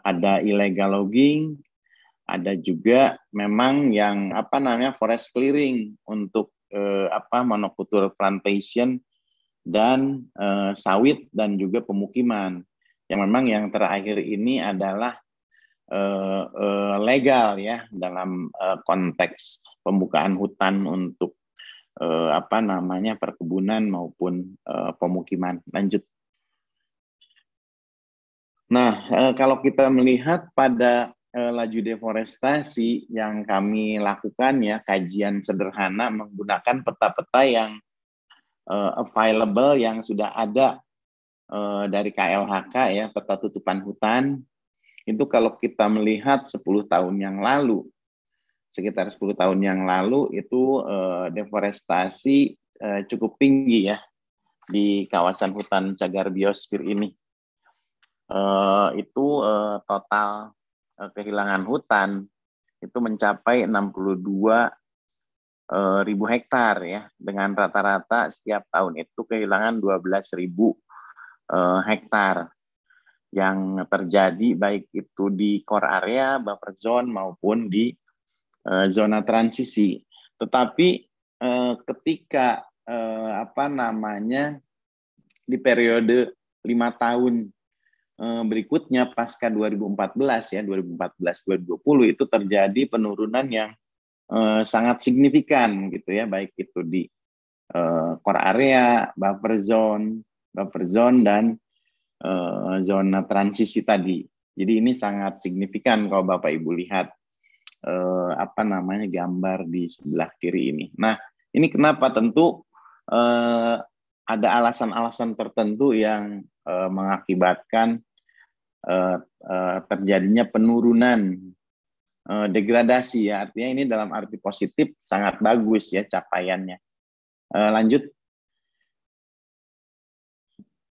Speaker 10: ada illegal logging, ada juga memang yang forest clearing untuk monoculture plantation dan sawit dan juga pemukiman. Yang memang yang terakhir ini adalah legal ya dalam konteks pembukaan hutan untuk perkebunan maupun pemukiman. Lanjut. Nah, kalau kita melihat pada laju deforestasi yang kami lakukan ya, kajian sederhana menggunakan peta-peta yang available yang sudah ada dari KLHK ya, peta tutupan hutan. Itu kalau kita melihat 10 tahun yang lalu, sekitar 10 tahun yang lalu itu deforestasi cukup tinggi ya di kawasan hutan cagar biosfer ini. Total kehilangan hutan itu mencapai 62 ribu hektar ya, dengan rata-rata setiap tahun itu kehilangan 12.000 hektar yang terjadi baik itu di core area, buffer zone maupun di zona transisi. Tetapi ketika di periode 5 tahun berikutnya pasca 2014 ya, 2014-2020 itu terjadi penurunan yang sangat signifikan gitu ya, baik itu di core area, buffer zone dan zona transisi tadi. Jadi ini sangat signifikan kalau Bapak Ibu lihat gambar di sebelah kiri ini. Nah, ini kenapa? Tentu ada alasan-alasan tertentu yang mengakibatkan terjadinya penurunan, degradasi ya. Artinya ini dalam arti positif sangat bagus ya capaiannya. Lanjut.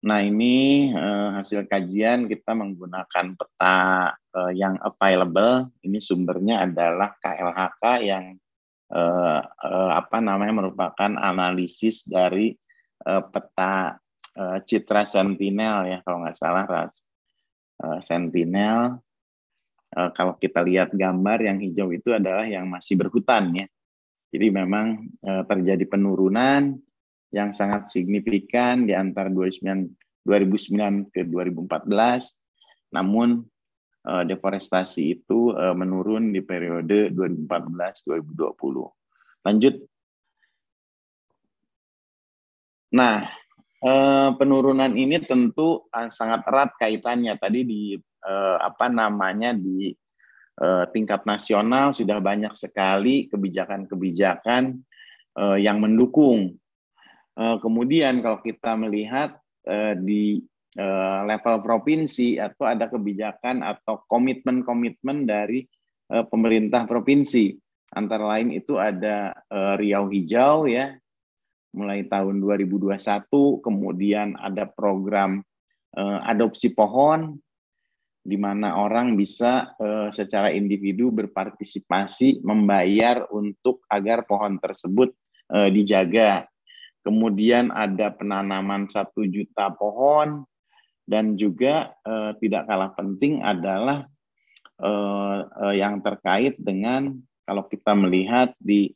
Speaker 10: Nah, ini hasil kajian kita menggunakan peta yang available. Ini sumbernya adalah KLHK yang merupakan analisis dari peta citra sentinel ya, kalau nggak salah sentinel. Kalau kita lihat gambar yang hijau itu adalah yang masih berhutan ya. Jadi memang terjadi penurunan yang sangat signifikan di antara 2009 ke 2014, namun deforestasi itu menurun di periode 2014-2020. Lanjut. Nah, penurunan ini tentu sangat erat kaitannya tadi di di tingkat nasional sudah banyak sekali kebijakan-kebijakan yang mendukung. Kemudian kalau kita melihat di level provinsi atau ada kebijakan atau komitmen-komitmen dari pemerintah provinsi. Antara lain itu ada Riau Hijau ya, mulai tahun 2021, kemudian ada program adopsi pohon, di mana orang bisa secara individu berpartisipasi membayar untuk agar pohon tersebut dijaga. Kemudian ada penanaman 1 juta pohon, dan juga tidak kalah penting adalah yang terkait dengan kalau kita melihat di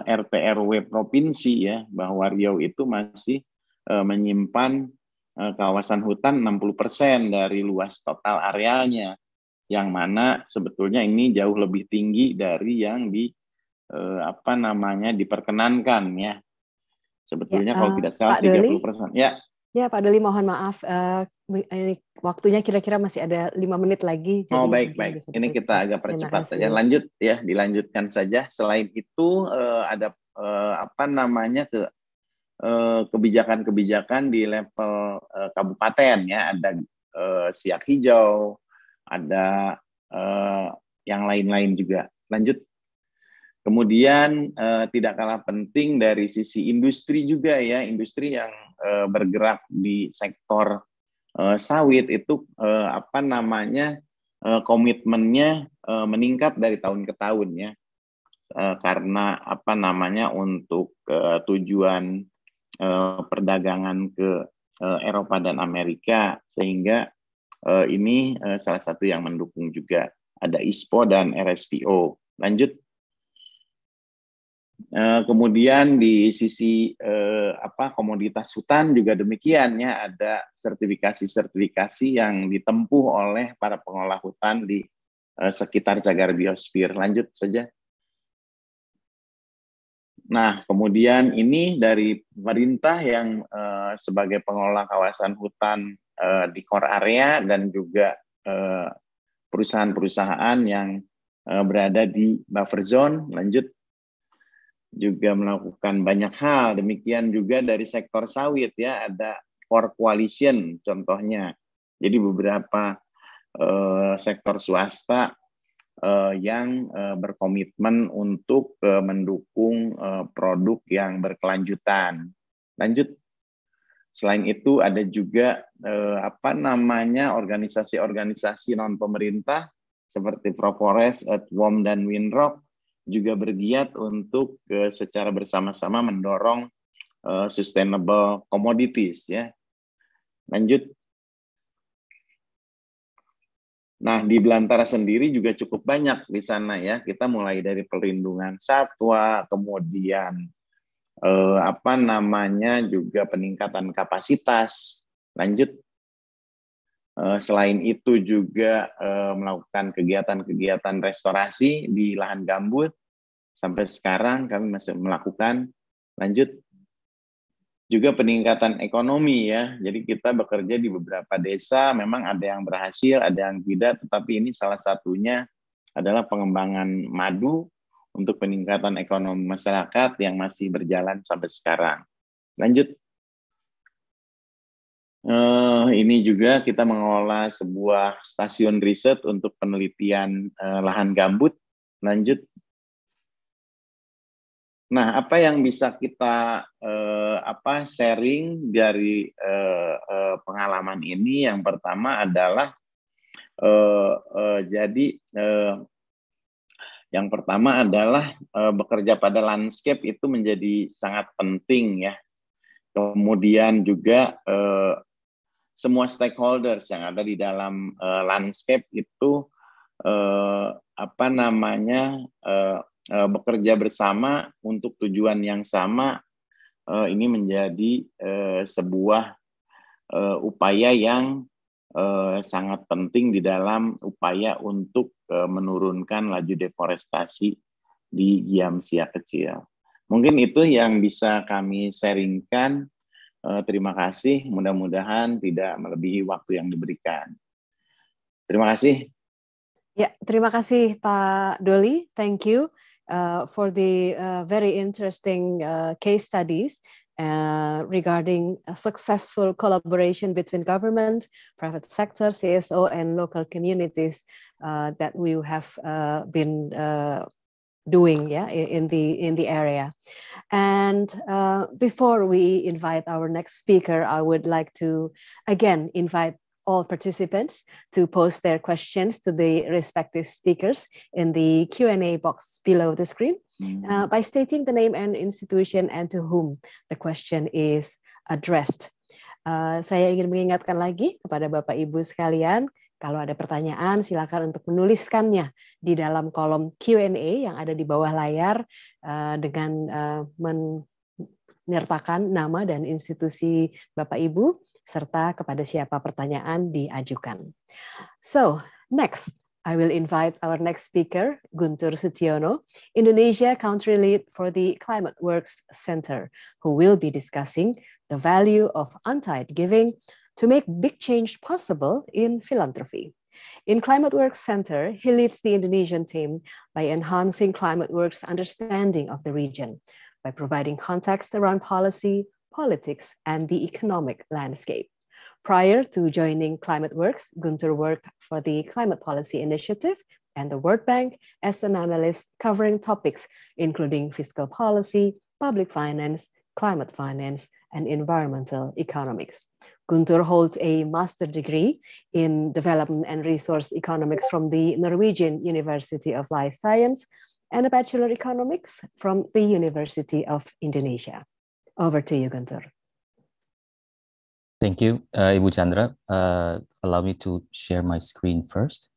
Speaker 10: RT RW provinsi ya, bahwa Riau itu masih menyimpan kawasan hutan 60% dari luas total arealnya, yang mana sebetulnya ini jauh lebih tinggi dari yang diperkenankan ya. Sebetulnya kalau tidak salah 30%. Ya.
Speaker 8: Ya, Pak Doli, mohon maaf, ini waktunya kira-kira masih ada 5 menit lagi.
Speaker 10: Jadi baik. Ini kita agak percepat saja. Lanjut ya, dilanjutkan saja. Selain itu ada kebijakan-kebijakan di level kabupaten ya, ada siak hijau, ada yang lain-lain juga. Lanjut. Kemudian tidak kalah penting dari sisi industri juga ya, industri yang bergerak di sektor sawit itu komitmennya meningkat dari tahun ke tahun ya, karena untuk tujuan perdagangan ke Eropa dan Amerika, sehingga ini salah satu yang mendukung juga. Ada ISPO dan RSPO. Lanjut. Kemudian di sisi komoditas hutan juga demikian ya, ada sertifikasi yang ditempuh oleh para pengolah hutan di sekitar cagar biosfer. Lanjut saja. Nah, kemudian ini dari pemerintah yang sebagai pengelola kawasan hutan di core area, dan juga perusahaan-perusahaan yang berada di buffer zone. Lanjut. Juga melakukan banyak hal. Demikian juga dari sektor sawit ya, ada core coalition contohnya. Jadi beberapa sektor swasta yang berkomitmen untuk mendukung produk yang berkelanjutan. Lanjut. Selain itu ada juga organisasi-organisasi non pemerintah seperti Propores, Earthworm dan Windrock, juga bergiat untuk secara bersama-sama mendorong sustainable commodities ya. Lanjut. Nah, di Belantara sendiri juga cukup banyak di sana ya. Kita mulai dari perlindungan satwa, kemudian juga peningkatan kapasitas. Lanjut. Selain itu juga melakukan kegiatan-kegiatan restorasi di lahan gambut. Sampai sekarang kami masih melakukan. Lanjut. Juga peningkatan ekonomi ya. Jadi kita bekerja di beberapa desa, memang ada yang berhasil, ada yang tidak, tetapi ini salah satunya adalah pengembangan madu untuk peningkatan ekonomi masyarakat yang masih berjalan sampai sekarang. Lanjut. Ini juga kita mengelola sebuah stasiun riset untuk penelitian lahan gambut. Lanjut. Nah, apa yang bisa kita sharing dari pengalaman ini? Yang pertama adalah bekerja pada landscape itu menjadi sangat penting ya. Kemudian juga semua stakeholders yang ada di dalam landscape itu bekerja bersama untuk tujuan yang sama. Ini menjadi sebuah upaya yang sangat penting di dalam upaya untuk menurunkan laju deforestasi di Giamsia kecil. Mungkin itu yang bisa kami sharingkan. Terima kasih, mudah-mudahan tidak melebihi waktu yang diberikan. Terima kasih.
Speaker 8: Ya, terima kasih Pak Doli. Thank you for the very interesting case studies regarding a successful collaboration between government, private sector, CSO, and local communities that we have been doing in the area. And before we invite our next speaker, I would like to again invite all participants to post their questions to the respective speakers in the Q&A box below the screen by stating the name and institution and to whom the question is addressed. Saya ingin mengingatkan lagi kepada Bapak Ibu sekalian, kalau ada pertanyaan silakan untuk menuliskannya di dalam kolom Q&A yang ada di bawah layar dengan menyertakan nama dan institusi Bapak Ibu serta kepada siapa pertanyaan diajukan. So, next, I will invite our next speaker, Guntur Sutiono, Indonesia Country Lead for the Climateworks Center, who will be discussing the value of untied giving to make big change possible in philanthropy. In Climateworks Center, he leads the Indonesian team by enhancing Climateworks' understanding of the region, by providing context around policy, politics, and the economic landscape. Prior to joining Climateworks, Guntur worked for the Climate Policy Initiative and the World Bank as an analyst covering topics including fiscal policy, public finance, climate finance, and environmental economics. Guntur holds a master's degree in development and resource economics from the Norwegian University of Life Science and a bachelor economics from the University of Indonesia. Over to you, Guntur.
Speaker 11: Thank you, Ibu Chandra. Allow me to share my screen first.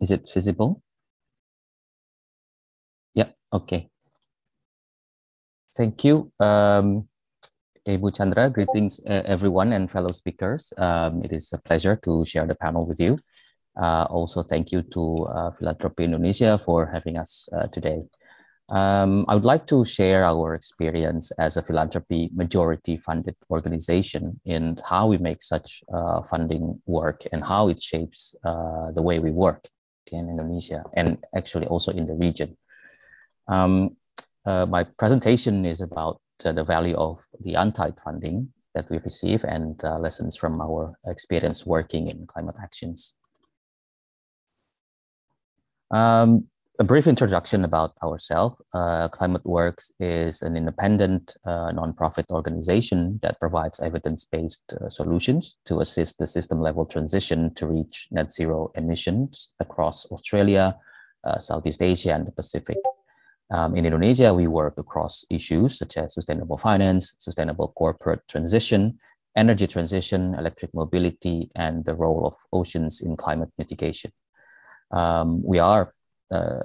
Speaker 11: Is it visible? Yeah, okay. Thank you, Ibu Chandra. Greetings, everyone and fellow speakers. It is a pleasure to share the panel with you. Also, thank you to Philanthropy Indonesia for having us today. I would like to share our experience as a philanthropy majority funded organization in how we make such funding work and how it shapes the way we work in Indonesia and actually also in the region. My presentation is about the value of the untied funding that we receive and lessons from our experience working in climate actions. A brief introduction about ourselves. Climateworks is an independent nonprofit organization that provides evidence-based solutions to assist the system-level transition to reach net zero emissions across Australia, Southeast Asia, and the Pacific. In Indonesia, we work across issues such as sustainable finance, sustainable corporate transition, energy transition, electric mobility, and the role of oceans in climate mitigation. We are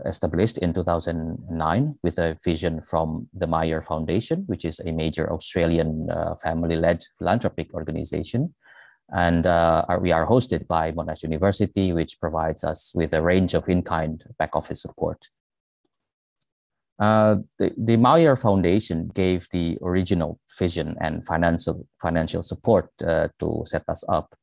Speaker 11: established in 2009 with a vision from the Meyer Foundation, which is a major Australian family-led philanthropic organization. And we are hosted by Monash University, which provides us with a range of in-kind back office support. The Meyer Foundation gave the original vision and financial support to set us up.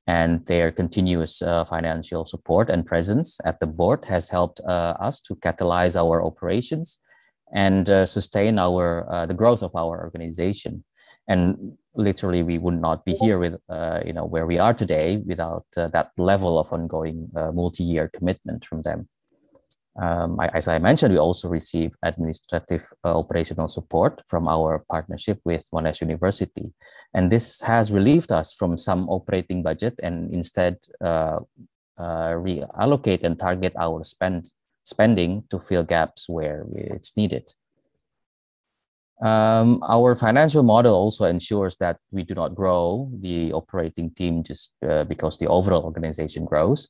Speaker 11: And their continuous financial support and presence at the board has helped us to catalyze our operations and sustain the growth of our organization. And literally, we would not be here with where we are today without that level of ongoing multi-year commitment from them. As I mentioned, we also receive administrative operational support from our partnership with Monash University. And this has relieved us from some operating budget and instead reallocate and target our spending to fill gaps where it's needed. Our financial model also ensures that we do not grow the operating team just because the overall organization grows.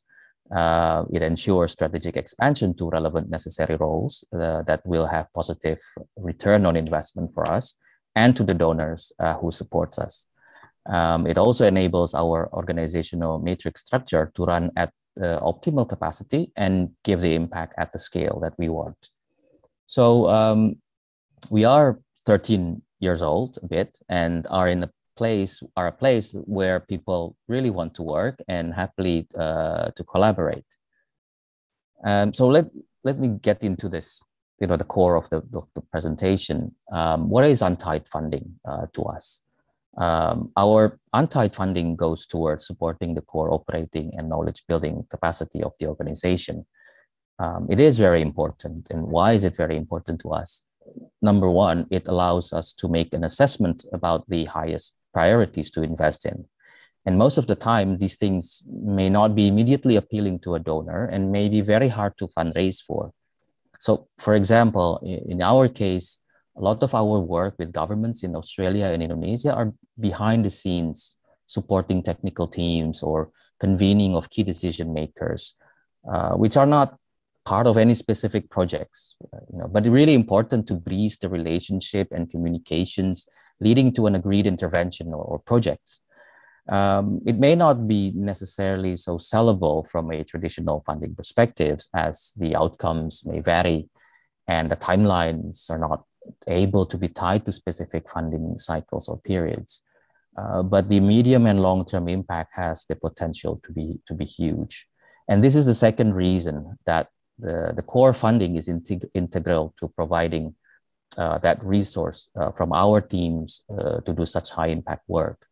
Speaker 11: It ensures strategic expansion to relevant necessary roles that will have positive return on investment for us and to the donors who supports us. It also enables our organizational matrix structure to run at optimal capacity and give the impact at the scale that we want. So we are 13 years old a bit and are a place where people really want to work and happily to collaborate. So let me get into this, the core of the presentation. What is untied funding to us? Our untied funding goes towards supporting the core operating and knowledge building capacity of the organization. It is very important. And why is it very important to us? Number one, it allows us to make an assessment about the highest priorities to invest in. And most of the time, these things may not be immediately appealing to a donor and may be very hard to fundraise for. So, for example, in our case, a lot of our work with governments in Australia and Indonesia are behind the scenes, supporting technical teams or convening of key decision makers, which are not part of any specific projects, but really important to breeze the relationship and communications leading to an agreed intervention or projects. It may not be necessarily so sellable from a traditional funding perspective, as the outcomes may vary and the timelines are not able to be tied to specific funding cycles or periods. But the medium and long-term impact has the potential to be huge. And this is the second reason that the core funding is integral to providing that resource from our teams to do such high impact work.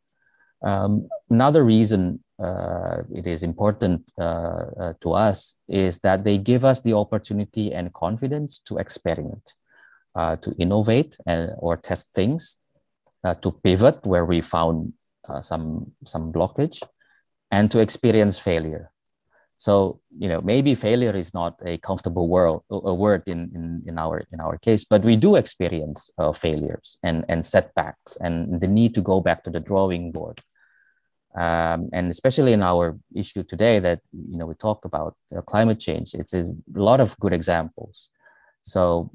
Speaker 11: Another reason it is important to us is that they give us the opportunity and confidence to experiment, to innovate or test things, to pivot where we found some blockage, and to experience failure. So, maybe failure is not a comfortable word in our case, but we do experience failures and setbacks and the need to go back to the drawing board. And especially in our issue today that, we talk about climate change, it's a lot of good examples. So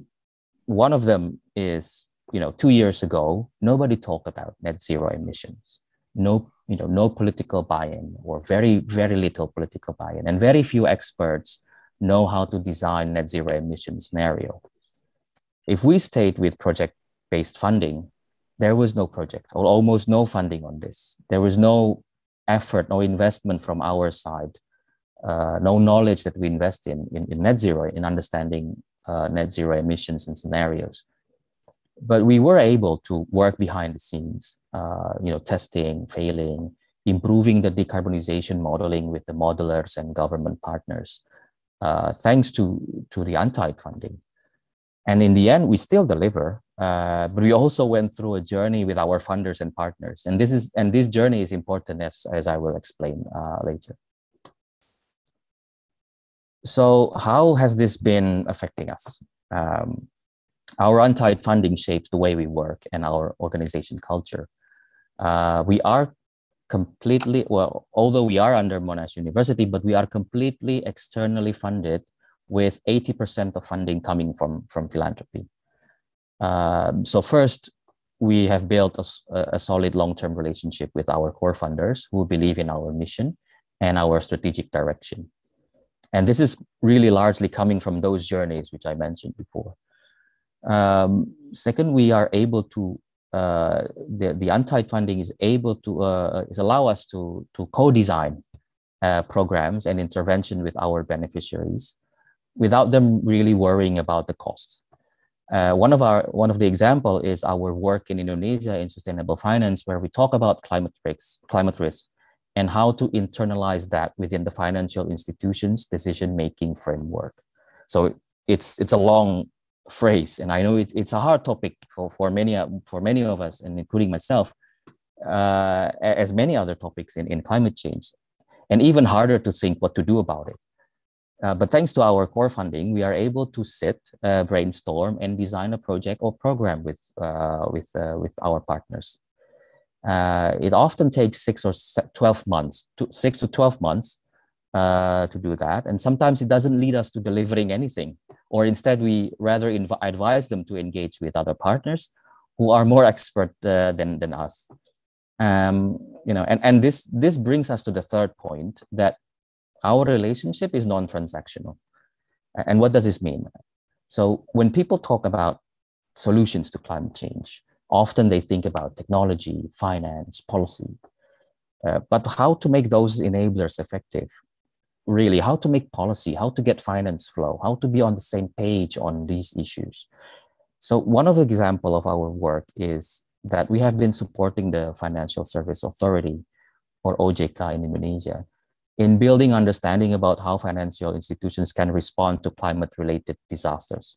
Speaker 11: one of them is, 2 years ago, nobody talked about net zero emissions. No political buy-in or very, very little political buy-in, and very few experts know how to design net zero emission scenario. If we stayed with project-based funding, there was no project or almost no funding on this. There was no effort, no investment from our side, no knowledge that we invest in net zero, in understanding net zero emissions and scenarios. But we were able to work behind the scenes, testing, failing, improving the decarbonization modeling with the modelers and government partners. thanks to the untied funding. And in the end, we still deliver, but we also went through a journey with our funders and partners. And this journey is important, as I will explain later. So how has this been affecting us? Our untied funding shapes the way we work and our organization culture. We are completely, well, although we are under Monash University, but we are completely externally funded with 80% of funding coming from philanthropy. So first, we have built a solid long-term relationship with our core funders who believe in our mission and our strategic direction. And this is really largely coming from those journeys which I mentioned before. Second, we are able to, the untied funding is able to, allow us to co-design programs and intervention with our beneficiaries without them really worrying about the costs. One of the example is our work in Indonesia in sustainable finance, where we talk about climate risk, and how to internalize that within the financial institutions' decision-making framework. So it's a long phrase, and I know it's a hard topic for many of us, and including myself, as many other topics in climate change, and even harder to think what to do about it. But thanks to our core funding, we are able to sit, brainstorm, and design a project or program with our partners. It often takes 6 to 12 months to do that. And sometimes it doesn't lead us to delivering anything, or instead we rather advise them to engage with other partners who are more expert than us. And this brings us to the third point, that our relationship is non-transactional. And what does this mean? So when people talk about solutions to climate change, often they think about technology, finance, policy, but how to make those enablers effective? Really, how to make policy, how to get finance flow, how to be on the same page on these issues. So one of the examples of our work is that we have been supporting the Financial Service Authority, or OJK in Indonesia, in building understanding about how financial institutions can respond to climate-related disasters.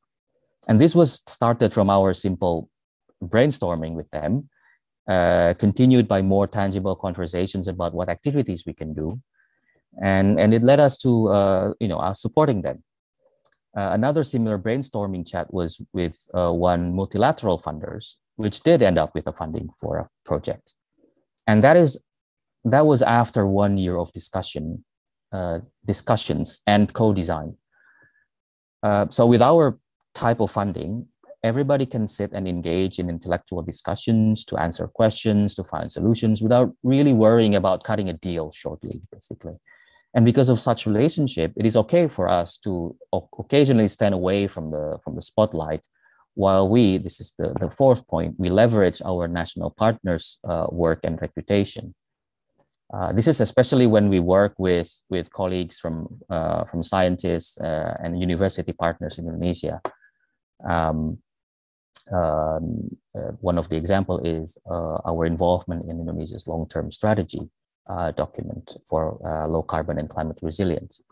Speaker 11: And this was started from our simple brainstorming with them, continued by more tangible conversations about what activities we can do. And it led us to us supporting them. Another similar brainstorming chat was with one multilateral funders, which did end up with a funding for a project. And that was after 1 year of discussions and co-design. So with our type of funding, everybody can sit and engage in intellectual discussions, to answer questions, to find solutions without really worrying about cutting a deal shortly, basically. And because of such relationship, it is okay for us to occasionally stand away from the spotlight, while this is the fourth point, we leverage our national partners' work and reputation. This is especially when we work with colleagues from scientists and university partners in Indonesia. One of the example is our involvement in Indonesia's long-term strategy document for low carbon and climate resilience.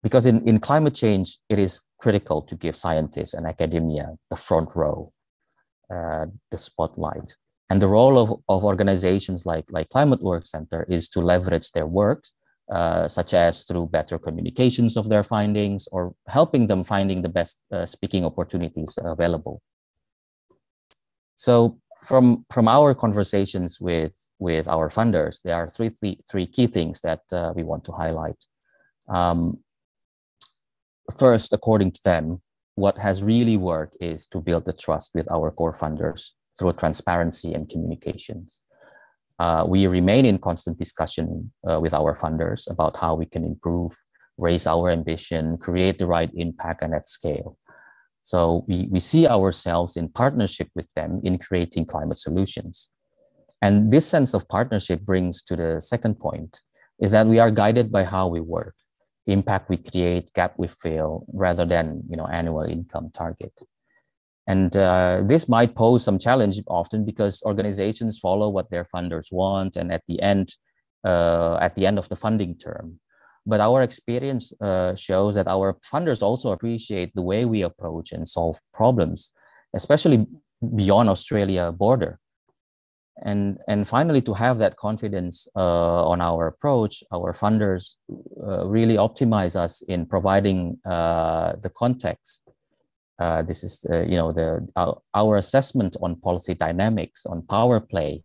Speaker 11: Because in climate change, it is critical to give scientists and academia the front row, the spotlight. And the role of organizations like Climateworks Center is to leverage their work, such as through better communications of their findings, or helping them finding the best speaking opportunities available. So from our conversations with our funders, there are three key things that we want to highlight. First, according to them, what has really worked is to build the trust with our core funders through transparency and communications. We remain in constant discussion with our funders about how we can improve, raise our ambition, create the right impact, and at scale. So we see ourselves in partnership with them in creating climate solutions. And this sense of partnership brings to the second point, is that we are guided by how we work, impact we create, gap we fill, rather than annual income target. And this might pose some challenge often because organizations follow what their funders want, and at the end of the funding term, But our experience shows that our funders also appreciate the way we approach and solve problems, especially beyond Australia border. And finally, to have that confidence on our approach, our funders really optimize us in providing the context. This is, our assessment on policy dynamics, on power play,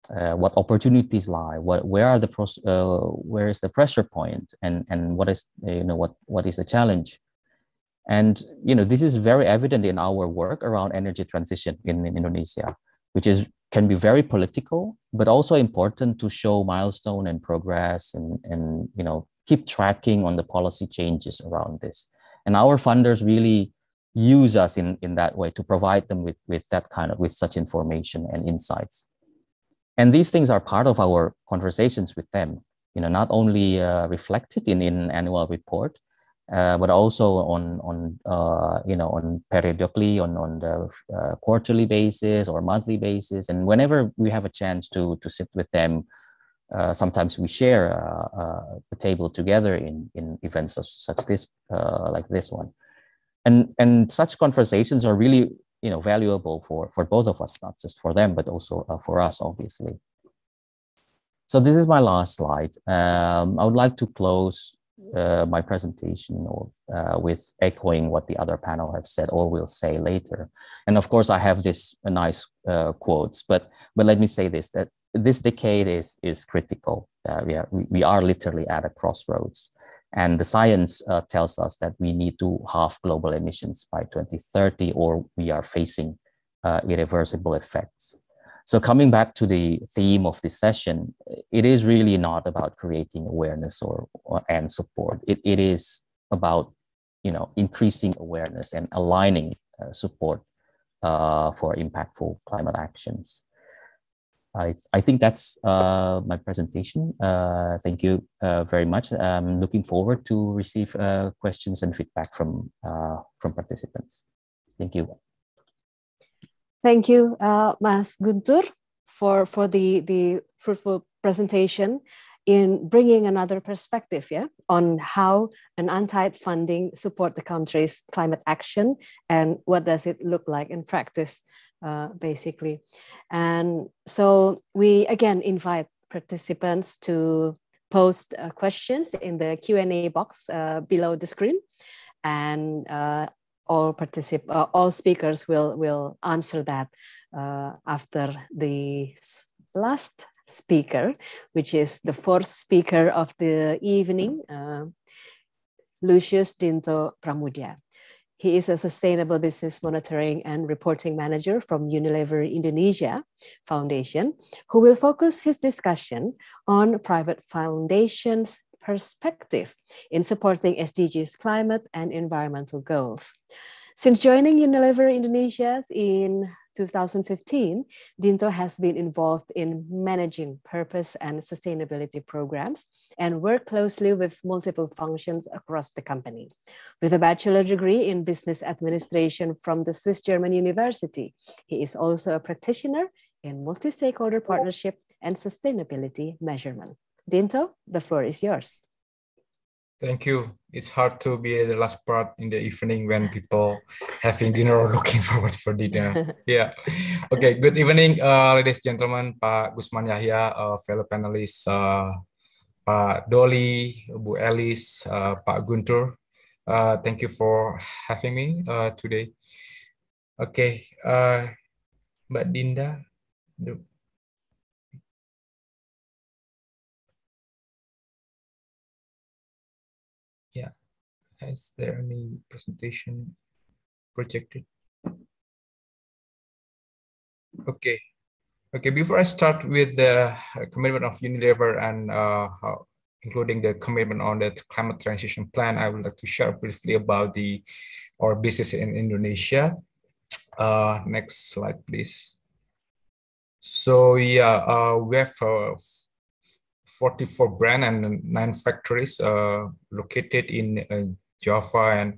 Speaker 11: what opportunities lie, where is the pressure point, and what is what is the challenge. And this is very evident in our work around energy transition in Indonesia, which can be very political, but also important to show milestone and progress and keep tracking on the policy changes around this. And our funders really use us in that way to provide them with such information and insights. And these things are part of our conversations with them, not only reflected in annual report, but also on periodically on the quarterly basis or monthly basis. And whenever we have a chance to sit with them, sometimes we share a table together in events such this like this one. And such conversations are really valuable for both of us, not just for them, but also for us, obviously. So this is my last slide. I would like to close my presentation with echoing what the other panel have said or will say later. And of course, I have this nice quotes, but let me say this, that this decade is critical. We are literally at a crossroads. And the science tells us that we need to halve global emissions by 2030, or we are facing irreversible effects. So coming back to the theme of this session, it is really not about creating awareness and support. It is about increasing awareness and aligning support for impactful climate actions. I think that's my presentation. Thank you very much. I'm looking forward to receive questions and feedback from participants. Thank you.
Speaker 8: Thank you, Mas Guntur, for the fruitful presentation in bringing another perspective, on how an untied funding support the country's climate action and what does it look like in practice, basically. And so we again invite participants to post questions in the Q&A box below the screen, and all speakers will answer that after the last speaker, which is the fourth speaker of the evening, Lucius Dinto Pramudia. He is a Sustainable Business Monitoring and Reporting Manager from Unilever Indonesia Foundation, who will focus his discussion on private foundations' perspective in supporting SDGs climate and environmental goals. Since joining Unilever Indonesia in 2015, Dinto has been involved in managing purpose and sustainability programs and worked closely with multiple functions across the company. With a bachelor degree in business administration from the Swiss German University, he is also a practitioner in multi-stakeholder partnership and sustainability measurement. Dinto, the floor is yours.
Speaker 12: Thank you. It's hard to be the last part in the evening when people having dinner or looking forward for dinner. Yeah. Okay. Good evening, ladies and gentlemen, Pak Gusman Yahya, fellow panelists, Pak Doli, Bu Elis, Pak Guntur. Thank you for having me today. Okay. Mbak Dinda. Yeah. Is there any presentation projected? Okay. Okay. Before I start with the commitment of Unilever and including the commitment on the climate transition plan, I would like to share briefly about our business in Indonesia. Next slide, please. So yeah, we have 44 brands and 9 factories located in Java,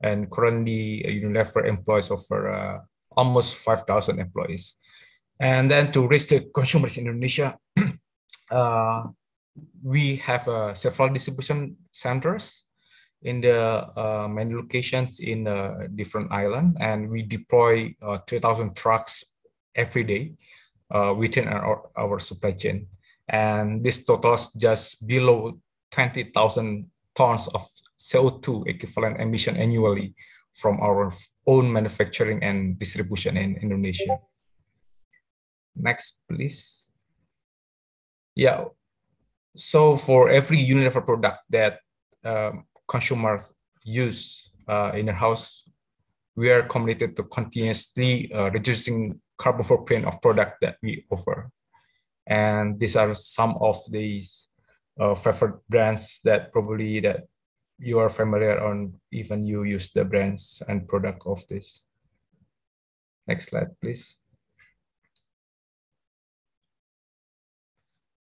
Speaker 12: and currently Unilever employs over almost 5,000 employees. And then to reach the consumers in Indonesia, we have several distribution centers in the many locations in different islands, and we deploy 3,000 trucks every day within our supply chain. And this totals just below 20,000 tons of CO2 equivalent emission annually from our own manufacturing and distribution in Indonesia. Next, please. Yeah, so for every Unilever product that consumers use in their house, we are committed to continuously reducing carbon footprint of product that we offer. And these are some of these favorite brands that probably that you are familiar on, even you use the brands and product of this. Next slide, please.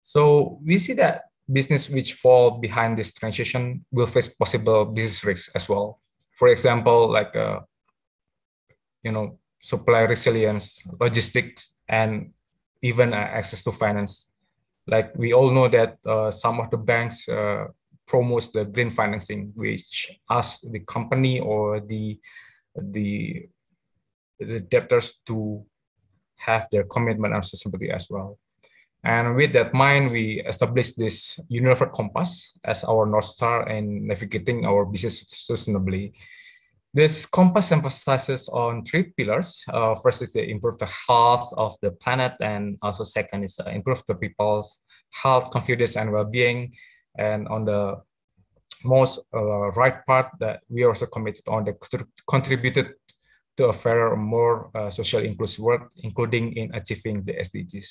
Speaker 12: So we see that business which fall behind this transition will face possible business risks as well. For example, like supply resilience, logistics, and even access to finance. Like we all know that some of the banks promotes the green financing, which asks the company or the debtors to have their commitment on sustainability as well. And with that mind, we established this Unilever Compass as our North Star in navigating our business sustainably. This compass emphasizes on 3 pillars. First is to improve the health of the planet, and also second is improve the people's health, confidence, and well-being. And on the most right part, that we also committed on the contributed to a fairer, more socially inclusive world, including in achieving the SDGs.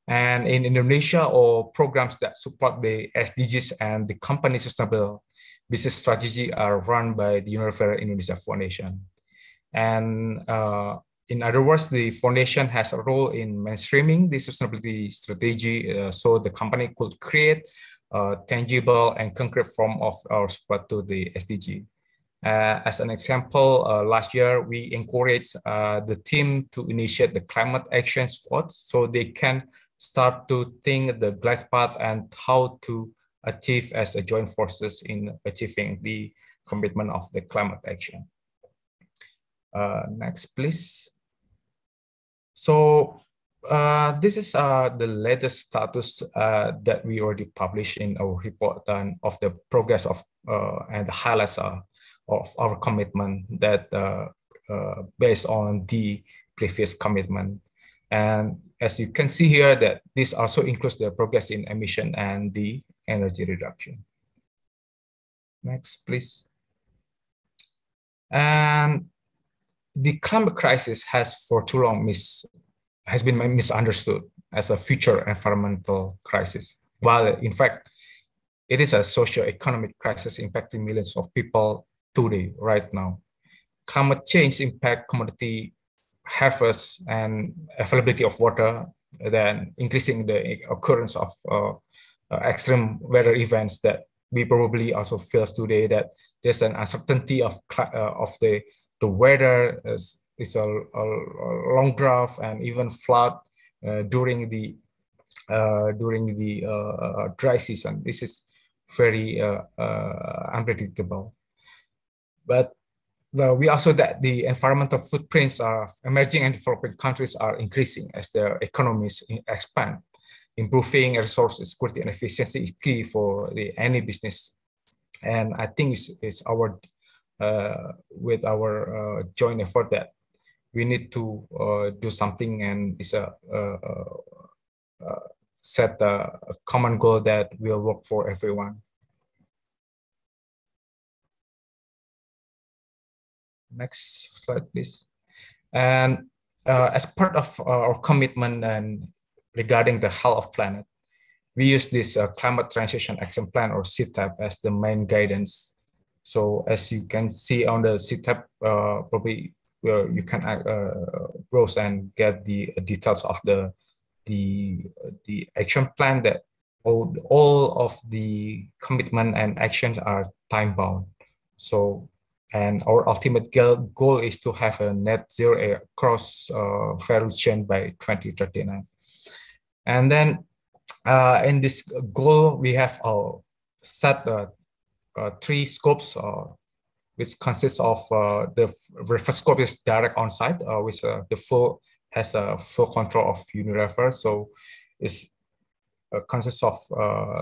Speaker 12: And in Indonesia, all programs that support the SDGs and the company sustainable business strategy are run by the Unilever Indonesia Foundation. And in other words, the foundation has a role in mainstreaming the sustainability strategy, so the company could create a tangible and concrete form of our support to the SDG. As an example, last year, we encouraged the team to initiate the climate action squad so they can start to think the glide path and how to achieve as a joint forces in achieving the commitment of the climate action. Next, please. So this is the latest status that we already published in our report and of the progress of and the highlights of our commitment that based on the previous commitment. And as you can see here, that this also includes the progress in emission and the energy reduction. Next, please. And the climate crisis has for too long been misunderstood as a future environmental crisis, while in fact, it is a socio-economic crisis impacting millions of people today, right now. Climate change impact commodity harvest and availability of water, then increasing the occurrence of extreme weather events that we probably also feel today, that there's an uncertainty of the weather, is a long drought and even flood during the dry season. This is very unpredictable. But we also that the environmental footprints of emerging and developing countries are increasing as their economies expand. Improving resource security and efficiency is key for any business, and I think it's our with our joint effort that we need to do something, and it's set a common goal that will work for everyone. Next slide, please. And as part of our commitment and regarding the health of planet, we use this Climate Transition Action Plan, or CTAP, as the main guidance. So as you can see on the CTAP, probably you can browse and get the details of the action plan, that all of the commitment and actions are time bound. So, and our ultimate goal is to have a net zero across value chain by 2039. And then in this goal, we have set 3 scopes, which consists of the first scope is direct on-site, which has a full control of Unilever. So it's consists of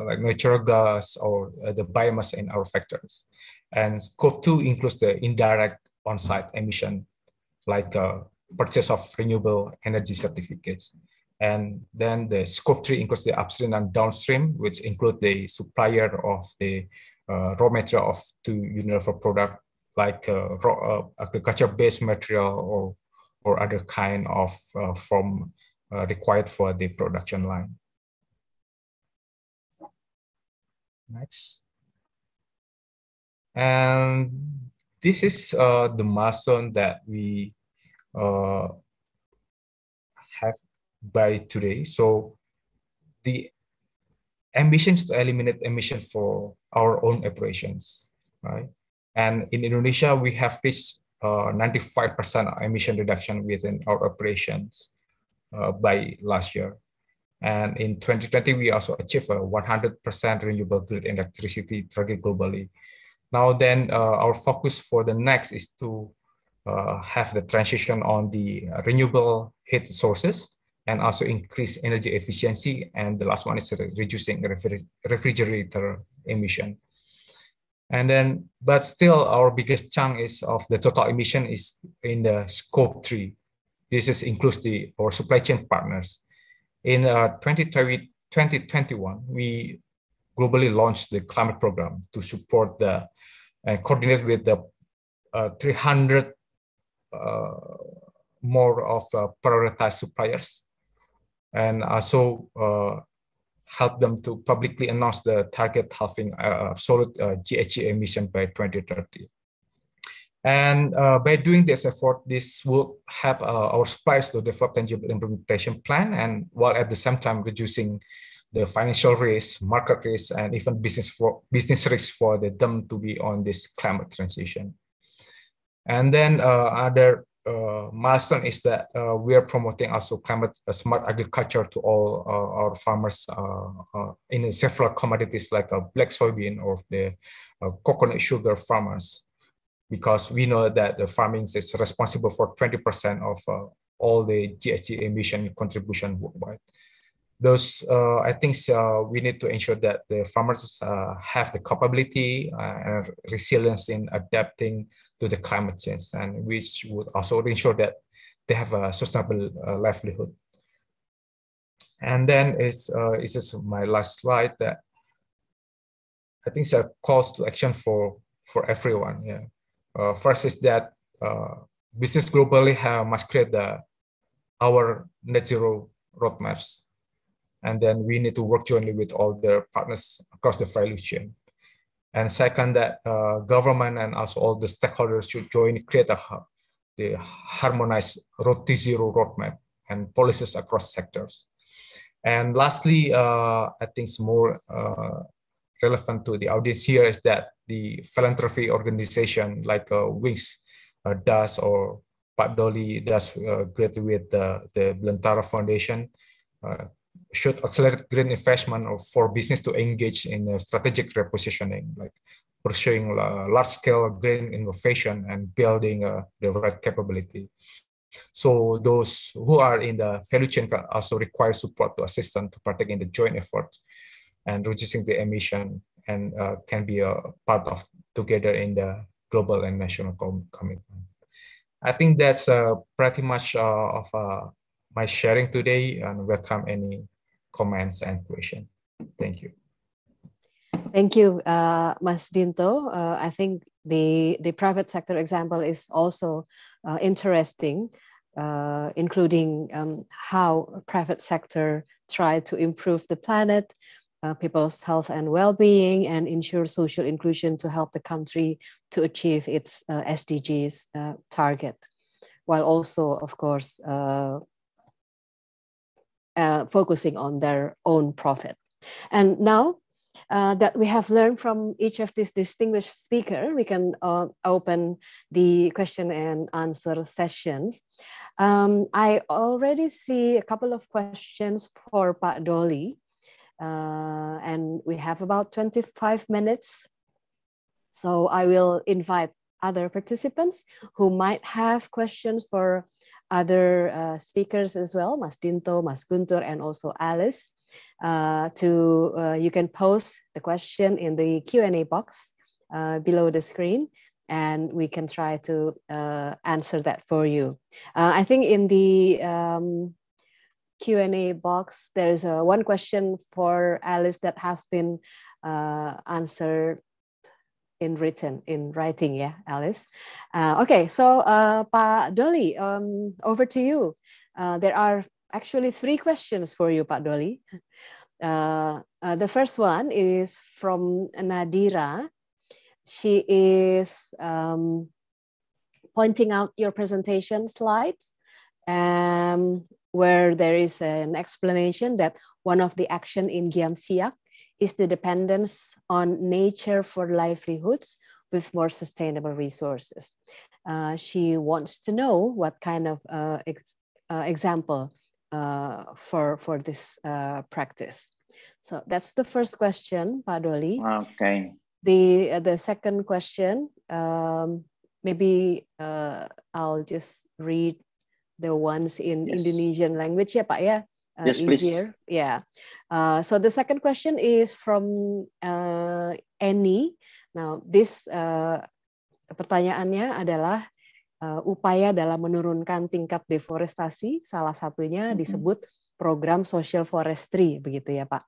Speaker 12: like natural gas or the biomass in our factories. And scope 2 includes the indirect on-site emission, like purchase of renewable energy certificates. And then the scope 3 includes the upstream and downstream, which include the supplier of the raw material to Unilever product, like raw agriculture-based material or other kind of form required for the production line. Next. And this is the milestone that we have by today. So the ambitions to eliminate emission for our own operations, right? And in Indonesia, we have reached 95% emission reduction within our operations by last year. And in 2020, we also achieved a 100% renewable grid electricity target globally. Now then, our focus for the next is to have the transition on the renewable heat sources and also increase energy efficiency. And the last one is reducing refrigerator emission. And then, but still our biggest chunk is of the total emission is in the scope 3. This includes our supply chain partners. In 2021, we globally launched the climate program to support and coordinate with the 300 more of prioritized suppliers, and also help them to publicly announce the target halving solid GHG emission by 2030. And by doing this effort, this will help our suppliers to develop tangible implementation plan, and while at the same time reducing the financial risk, market risk, and even business risk for them to be on this climate transition. And then other milestone is that we are promoting also climate smart agriculture to all our farmers in several commodities like black soybean or the coconut sugar farmers, because we know that the farming is responsible for 20% of all the GHG emission contribution worldwide. Those, I think we need to ensure that the farmers have the capability and resilience in adapting to the climate change, and which would also ensure that they have a sustainable livelihood. And then this is my last slide, that I think it's a call to action for everyone. Yeah. First is that business globally must create our net zero roadmaps. And then we need to work jointly with all the partners across the value chain. And second, that government and also all the stakeholders should join create the harmonized road to zero roadmap and policies across sectors. And lastly, I think it's more relevant to the audience here is that the philanthropy organization like Wings does, or Pak Doli does greatly with the Belantara Foundation, should accelerate green investment for business to engage in strategic repositioning, like pursuing large-scale green innovation and building the right capability. So those who are in the value chain can also require support to assist them to partake in the joint effort and reducing the emission, and can be a part of together in the global and national commitment. I think that's pretty much of my sharing today, and welcome any comments and questions. Thank you.
Speaker 8: Thank you, Mas Dinto. I think the private sector example is also interesting, including how private sector try to improve the planet, people's health and well-being, and ensure social inclusion to help the country to achieve its SDGs target, while also, of course, focusing on their own profit. And now that we have learned from each of these distinguished speakers, we can open the question and answer sessions. I already see a couple of questions for Pak Doli. and we have about 25 minutes. So I will invite other participants who might have questions for other speakers as well, Mas Dinto, Mas Guntur, and also Alice. You can post the question in the Q&A box below the screen, and we can try to answer that for you. I think in the Q&A box, there's one question for Alice that has been answered in writing, yeah, Alice. Okay, so Pak Doli, over to you. There are actually 3 questions for you, Pak Doli. The first one is from Nadira. She is pointing out your presentation slides, where there is an explanation that one of the action in Giamsiak is the dependence on nature for livelihoods with more sustainable resources. She wants to know what kind of example for this practice. So that's the first question, Pak Doli.
Speaker 10: Okay.
Speaker 8: The second question, maybe I'll just read the ones in Indonesian language, ya Pak ya.
Speaker 10: Yes,
Speaker 8: Easier.
Speaker 10: please.
Speaker 8: Yeah. So the second question is from Annie. Now, this pertanyaannya adalah upaya dalam menurunkan tingkat deforestasi, salah satunya disebut program social forestry, begitu ya Pak.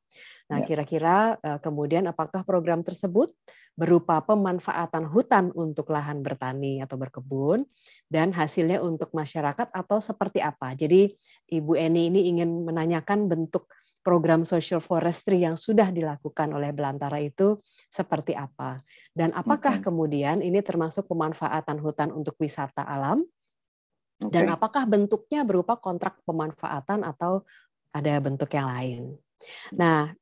Speaker 8: Nah, kira-kira kemudian apakah program tersebut berupa pemanfaatan hutan untuk lahan bertani atau berkebun, dan hasilnya untuk masyarakat atau seperti apa? Jadi Ibu Eni ini ingin menanyakan bentuk program social forestry yang sudah dilakukan oleh Belantara itu seperti apa, dan apakah kemudian ini termasuk pemanfaatan hutan untuk wisata alam, dan apakah bentuknya berupa kontrak pemanfaatan atau ada bentuk yang lain. Nah,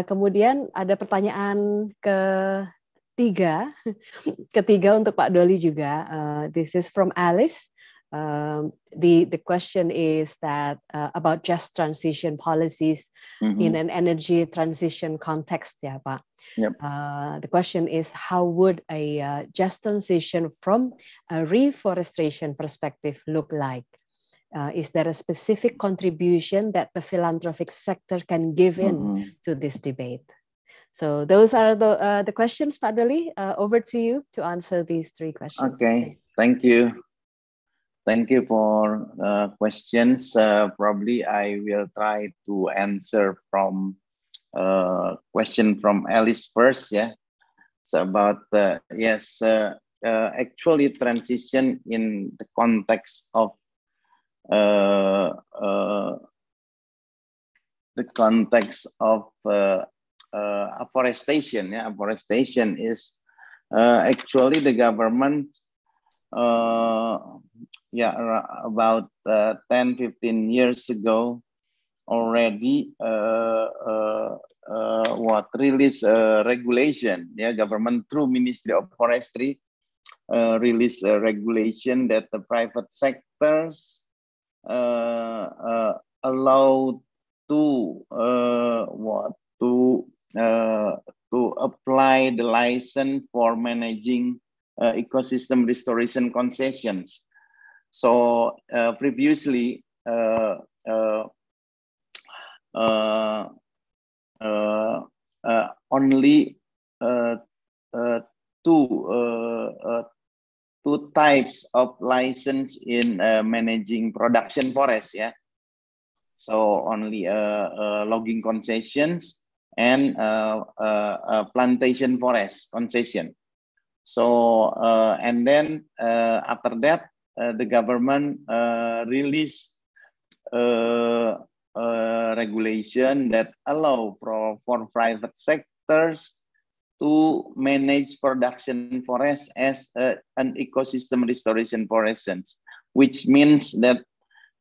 Speaker 8: kemudian ada pertanyaan ketiga untuk Pak Doli juga. This is from Alice. The question is that about just transition policies in an energy transition context, ya Pak. The question is, how would a just transition from a reforestation perspective look like? Is there a specific contribution that the philanthropic sector can give in to this debate? So those are the questions, Pak Doli. Over to you to answer these 3 questions.
Speaker 10: Okay, thank you. Thank you for questions. Probably I will try to answer from question from Alice first. Yeah, so about actually transition in the context of afforestation. Yeah, afforestation is actually the government about 10-15 years ago already released regulation. Yeah, government through Ministry of Forestry released a regulation that the private sectors allowed to apply the license for managing ecosystem restoration concessions. So previously only two types of license in managing production forest. Yeah, so only logging concessions and plantation forest concession. So and then after that the government released regulation that allow for private sectors to manage production forest as an ecosystem restoration forests, which means that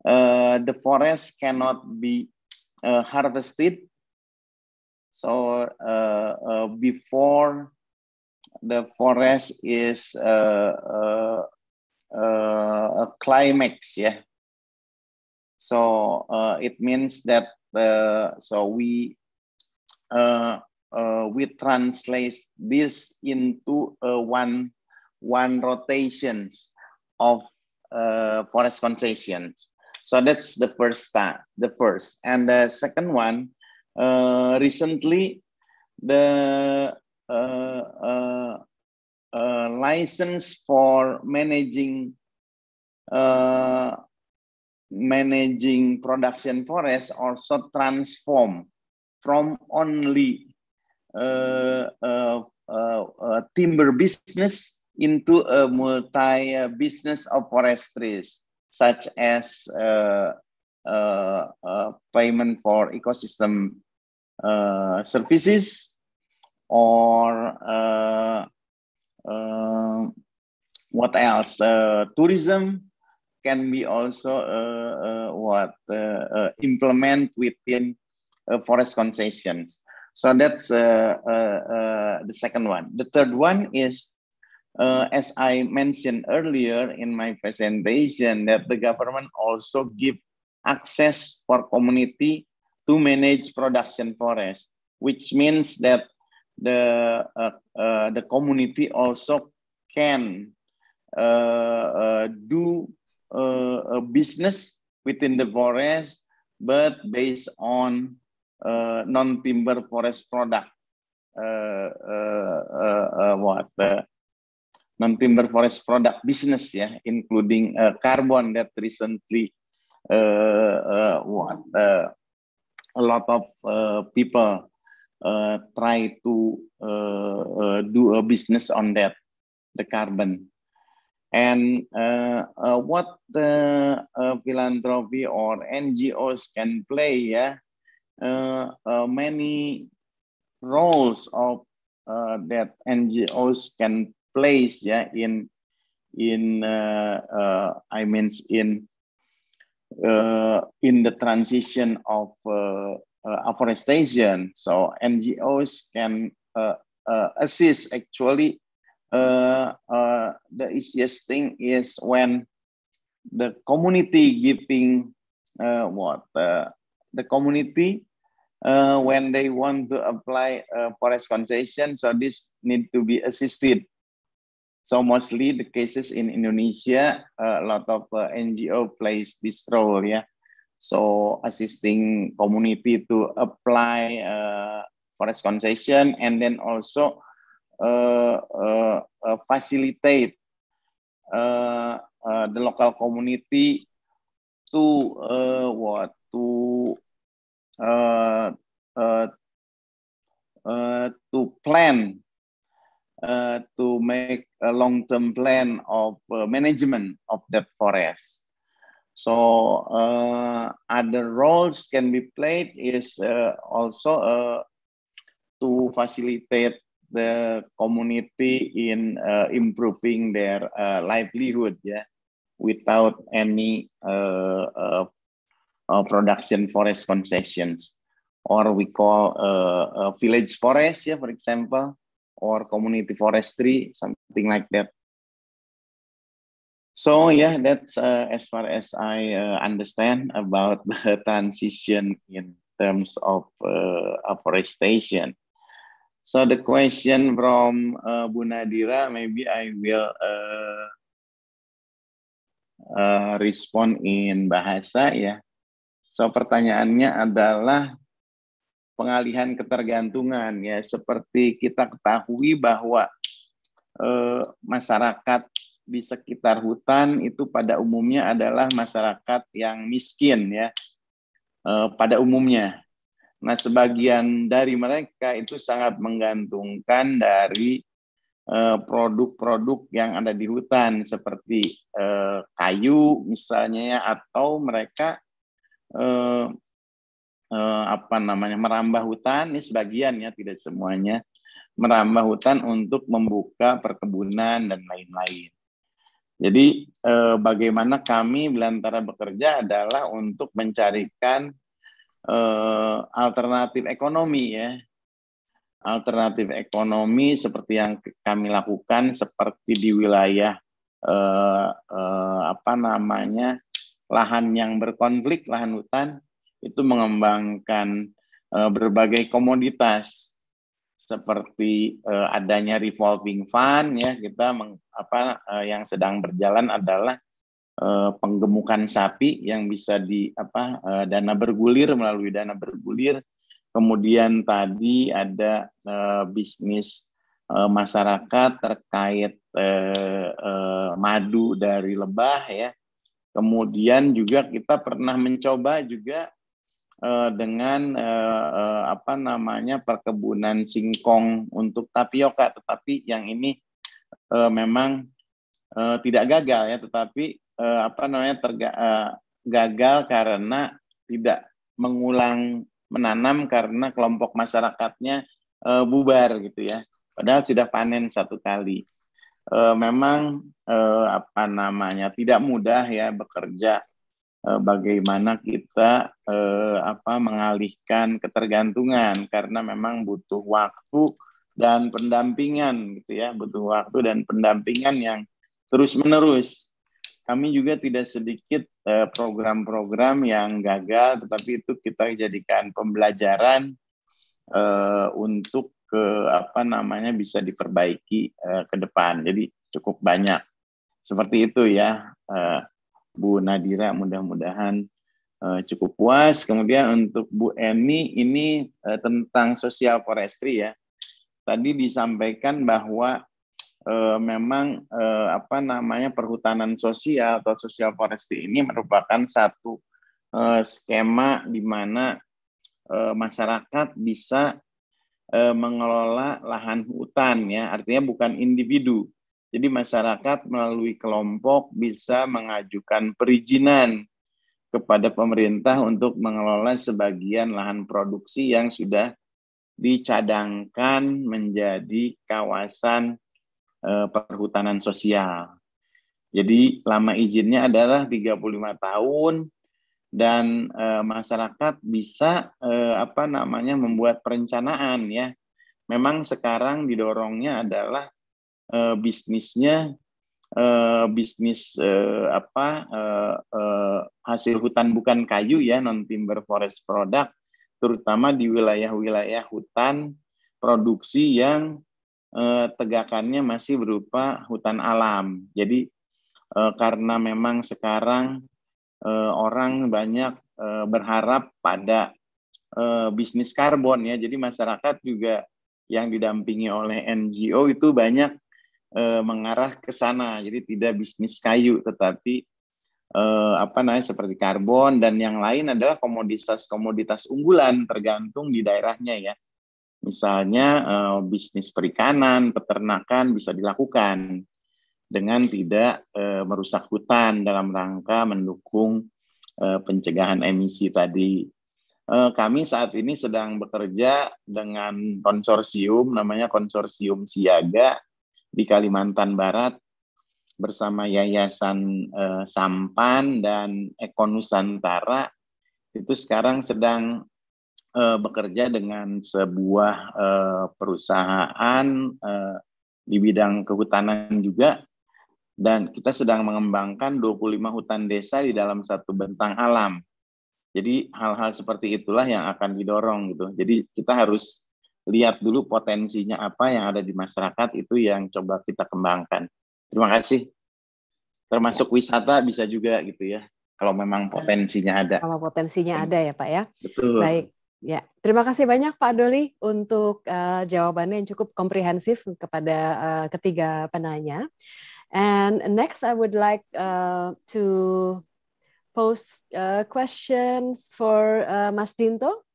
Speaker 10: the forest cannot be harvested. So before the forest is a climax, yeah. So it means that so we we translate this into one rotations of forest concessions. So that's the first start, and the second one, recently the license for managing production forest also transform from only timber business into a multi-business of forestries, such as payment for ecosystem services, or what else? Tourism can be also implement within forest concessions. So that's the second one. The third one is, as I mentioned earlier in my presentation, that the government also give access for community to manage production forest, which means that the community also can do a business within the forest, but based on non-timber forest product. Non-timber forest product business, yeah, including carbon that recently a lot of people try to do a business on that, the carbon. And what the philanthropy or NGOs can play, yeah, many roles of that NGOs can place, yeah, in the transition of afforestation. So NGOs can assist. Actually, the easiest thing is when the community giving the community when they want to apply forest concession, so this need to be assisted. So mostly the cases in Indonesia, a lot of NGO plays this role, yeah. So assisting community to apply forest concession, and then also facilitate the local community to plan, to make a long-term plan of management of that forest. So other roles can be played is also to facilitate the community in improving their livelihood, yeah, without any production forest concessions, or we call village forest, yeah, for example, or community forestry, something like that. So yeah, that's as far as I understand about the transition in terms of afforestation. So the question from Bu Nadira, maybe I will respond in bahasa, ya. So pertanyaannya adalah pengalihan ketergantungan, ya. Seperti kita ketahui bahwa masyarakat di sekitar hutan itu pada umumnya adalah masyarakat yang miskin, ya, pada umumnya. Nah, sebagian dari mereka itu sangat menggantungkan dari produk-produk yang ada di hutan, seperti kayu misalnya, atau mereka merambah hutan, ini sebagian, ya, tidak semuanya, merambah hutan untuk membuka perkebunan dan lain-lain. Jadi bagaimana kami Belantara bekerja adalah untuk mencarikan alternatif ekonomi, ya, alternatif ekonomi seperti yang kami lakukan, seperti di wilayah lahan yang berkonflik, lahan hutan, itu mengembangkan berbagai komoditas seperti adanya revolving fund ya, kita yang sedang berjalan adalah penggemukan sapi yang bisa dana bergulir, melalui dana bergulir. Kemudian tadi ada bisnis masyarakat terkait madu dari lebah ya. Kemudian juga kita pernah mencoba juga dengan perkebunan singkong untuk tapioka, tetapi yang ini memang tidak gagal ya, tetapi gagal karena tidak mengulang menanam karena kelompok masyarakatnya bubar gitu ya. Padahal sudah panen satu kali. Memang tidak mudah ya bekerja. Bagaimana kita mengalihkan ketergantungan, karena memang butuh waktu dan pendampingan gitu ya, butuh waktu dan pendampingan yang terus-menerus. Kami juga tidak sedikit program-program yang gagal, tetapi itu kita jadikan pembelajaran untuk bisa diperbaiki ke depan. Jadi cukup banyak seperti itu ya. Bu Nadira, mudah-mudahan cukup puas. Kemudian untuk Bu Eni, ini tentang social forestry ya. Tadi disampaikan bahwa memang perhutanan sosial atau social forestry ini merupakan satu skema di mana masyarakat bisa mengelola lahan hutan ya, artinya bukan individu. Jadi masyarakat melalui kelompok bisa mengajukan perizinan kepada pemerintah untuk mengelola sebagian lahan produksi yang sudah dicadangkan menjadi kawasan perhutanan sosial. Jadi lama izinnya adalah 35 tahun dan masyarakat bisa membuat perencanaan ya. Memang sekarang didorongnya adalah bisnisnya hasil hutan bukan kayu ya, non timber forest product, terutama di wilayah-wilayah hutan produksi yang tegakannya masih berupa hutan alam. Jadi karena memang sekarang orang banyak berharap pada bisnis karbon ya, jadi masyarakat juga yang didampingi oleh NGO itu banyak mengarah ke sana. Jadi tidak bisnis kayu, tetapi seperti karbon, dan yang lain adalah komoditas unggulan tergantung di daerahnya ya. Misalnya bisnis perikanan, peternakan bisa dilakukan dengan tidak merusak hutan dalam rangka mendukung pencegahan emisi tadi. Kami saat ini sedang bekerja dengan konsorsium, namanya Konsorsium Siaga di Kalimantan Barat bersama Yayasan Sampan dan Eko Nusantara. Itu sekarang sedang bekerja dengan sebuah perusahaan di bidang kehutanan juga, dan kita sedang mengembangkan 25 hutan desa di dalam satu bentang alam. Jadi hal-hal seperti itulah yang akan didorong gitu. Jadi kita harus lihat dulu potensinya apa yang ada di masyarakat, itu yang coba kita kembangkan. Terima kasih. Termasuk wisata bisa juga gitu ya, kalau memang potensinya ada.
Speaker 8: Kalau potensinya ada ya Pak ya.
Speaker 10: Betul.
Speaker 8: Baik. Ya, terima kasih banyak Pak Doli untuk jawabannya yang cukup komprehensif kepada ketiga penanya. And next I would like to pose questions for Mas Dinto.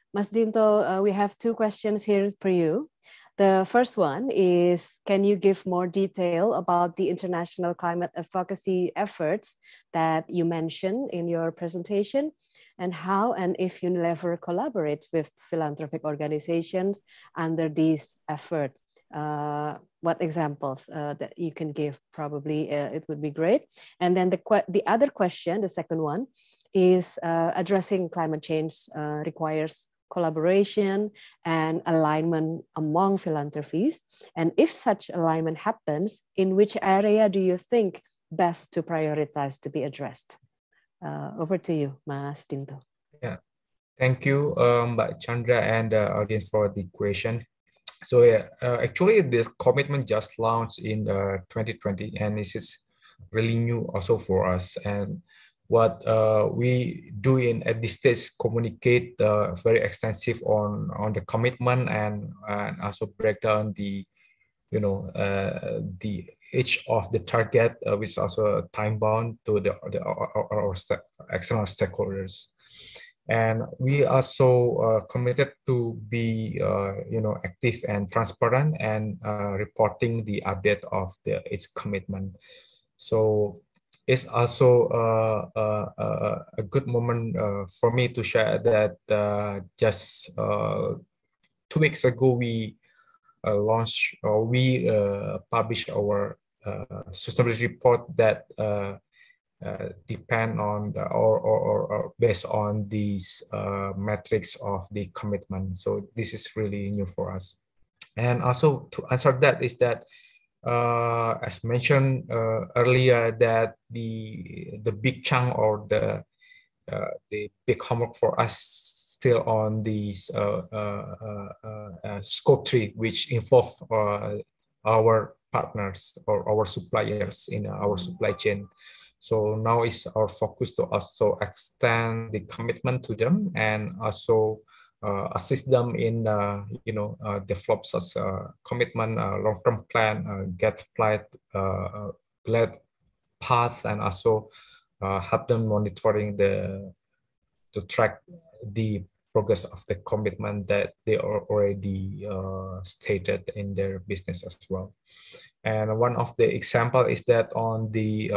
Speaker 8: Mas Dinto, we have two questions here for you. The first one is, can you give more detail about the international climate advocacy efforts that you mentioned in your presentation, and how and if Unilever collaborates with philanthropic organizations under this effort? What examples that you can give? Probably it would be great. And then the other question, the second one, is addressing climate change requires collaboration and alignment among philanthropies. And if such alignment happens, in which area do you think best to prioritize to be addressed? Over to you, Mas Dinto.
Speaker 12: Yeah, Thank you, Mbak Chandra and the audience for the question. So yeah, actually this commitment just launched in 2020, and this is really new also for us. And what we do at this stage communicate very extensive on the commitment and also break down the the each of the target, which is also time bound to our external stakeholders. And we also committed to be, active and transparent and reporting the update of its commitment. So it's also a good moment for me to share that just 2 weeks ago we launched or we published our sustainability report that depend on or based on these metrics of the commitment. So this is really new for us. And also to answer that is that as mentioned earlier, that the big chunk or the big homework for us still on these scope 3, which involve our partners or our suppliers in our supply chain. So now is our focus to also extend the commitment to them and also assist them in develop such commitment, long-term plan, get flight, glide path, and also help them monitoring to track the progress of the commitment that they are already stated in their business as well. And one of the example is that on the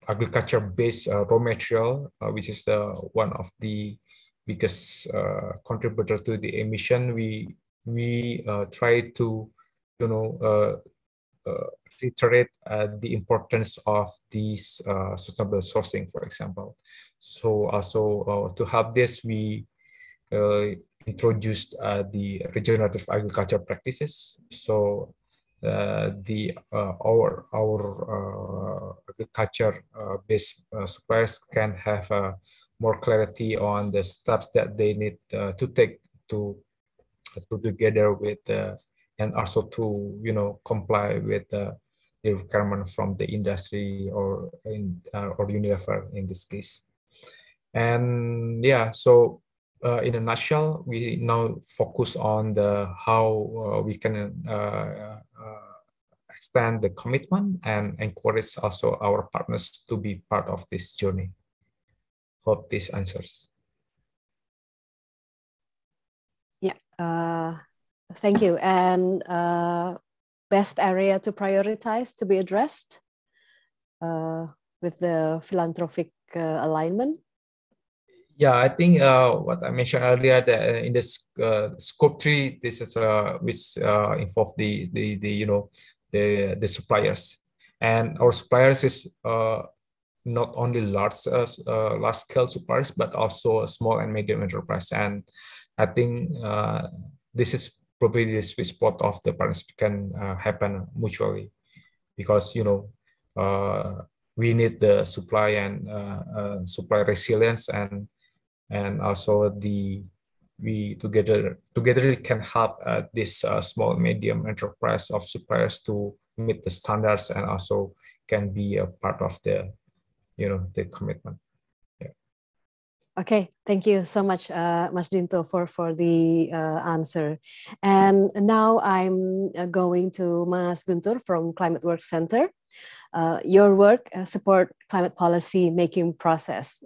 Speaker 12: agriculture-based raw material, which is one of the biggest contributor to the emission, we try to reiterate the importance of these sustainable sourcing, for example. So also to help this, we introduced the regenerative agriculture practices. So our agriculture based suppliers can have more clarity on the steps that they need to take to together with and also to comply with the requirement from the industry or Unilever in this case. And yeah, so in a nutshell, we now focus on how we can extend the commitment and encourage also our partners to be part of this journey. Hope this answers.
Speaker 8: Yeah, thank you. And best area to prioritize to be addressed with the philanthropic alignment?
Speaker 12: Yeah, I think what I mentioned earlier, that in this scope 3, this is which involve the suppliers, and our suppliers is not only large scale suppliers but also small and medium enterprise. And I think this is probably the sweet spot of the partnership can happen mutually, because we need the supply and supply resilience, and also we together can help this small medium enterprise of suppliers to meet the standards and also can be a part of the commitment. Yeah.
Speaker 8: Okay, thank you so much, Mas Dinto, for the answer. And now I'm going to Mas Guntur from Climateworks Center. Your work support climate policy making process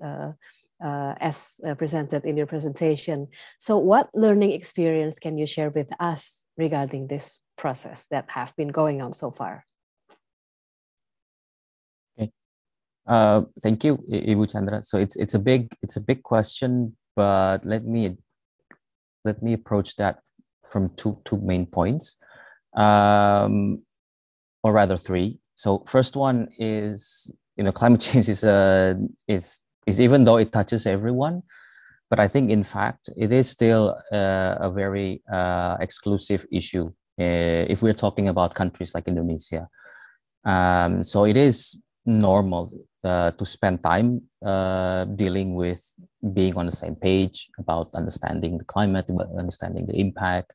Speaker 8: as presented in your presentation. So what learning experience can you share with us regarding this process that have been going on so far?
Speaker 11: Okay. Thank you, Ibu Chandra. So it's a big question, but let me approach that from two main points, or rather three. So first one is, climate change is even though it touches everyone, but I think in fact it is still a very exclusive issue if we're talking about countries like Indonesia. So it is normal to spend time dealing with being on the same page about understanding the climate, about understanding the impact,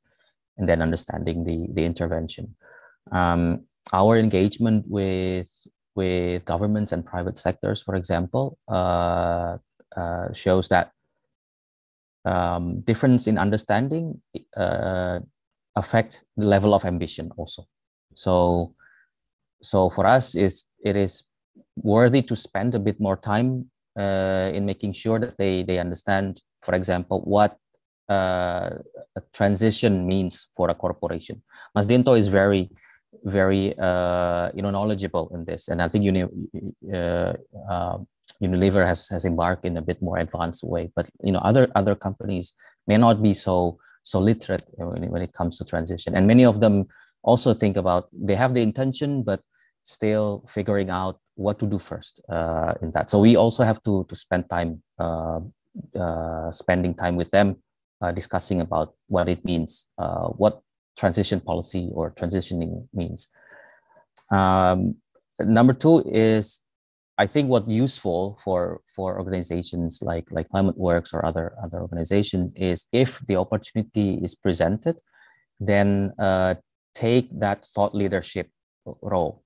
Speaker 11: and then understanding the intervention. Our engagement with governments and private sectors, for example, shows that difference in understanding affect the level of ambition also. So for us, it is worthy to spend a bit more time in making sure that they understand, for example, what a transition means for a corporation. Mas Dinto is very knowledgeable in this, and I think Unilever has embarked in a bit more advanced way. But other companies may not be so literate when it comes to transition, and many of them also think about, they have the intention but still figuring out what to do first in that. So we also have to spend time spending time with them, discussing about what it means, what transition policy or transitioning means. Number two is, I think what useful for organizations like Climateworks or other organizations is, if the opportunity is presented, then take that thought leadership role.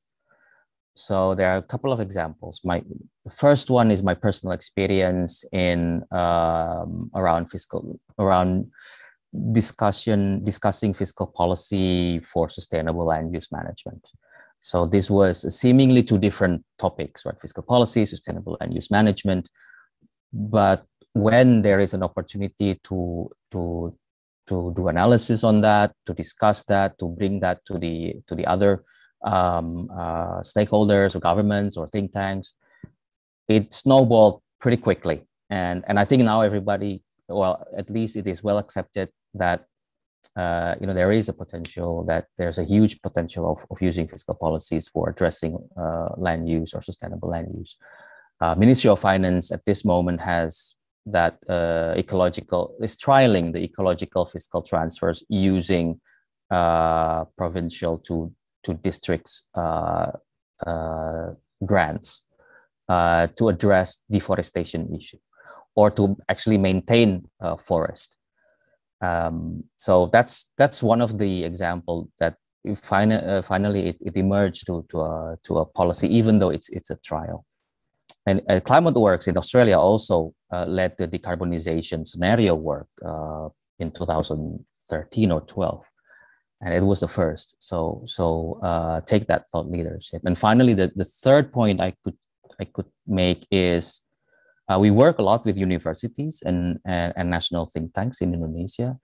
Speaker 11: So there are a couple of examples. The first one is my personal experience in around discussing fiscal policy for sustainable land use management. So this was seemingly two different topics, right? Fiscal policy, sustainable land use management. But when there is an opportunity to do analysis on that, to discuss that, to bring that to the other stakeholders or governments or think tanks, it snowballed pretty quickly. And I think now everybody, well, at least it is well accepted that there is a potential, that there's a huge potential of using fiscal policies for addressing land use or sustainable land use. Ministry of Finance at this moment has that is trialing the ecological fiscal transfers using provincial to districts grants to address deforestation issue, or to actually maintain forest. So that's one of the example that finally it emerged to a policy, even though it's a trial. And Climateworks in Australia also led the decarbonization scenario work in 2013 or 12, and it was the first. So take that thought leadership. And finally, the third point I could make is, we work a lot with universities and national think tanks in Indonesia.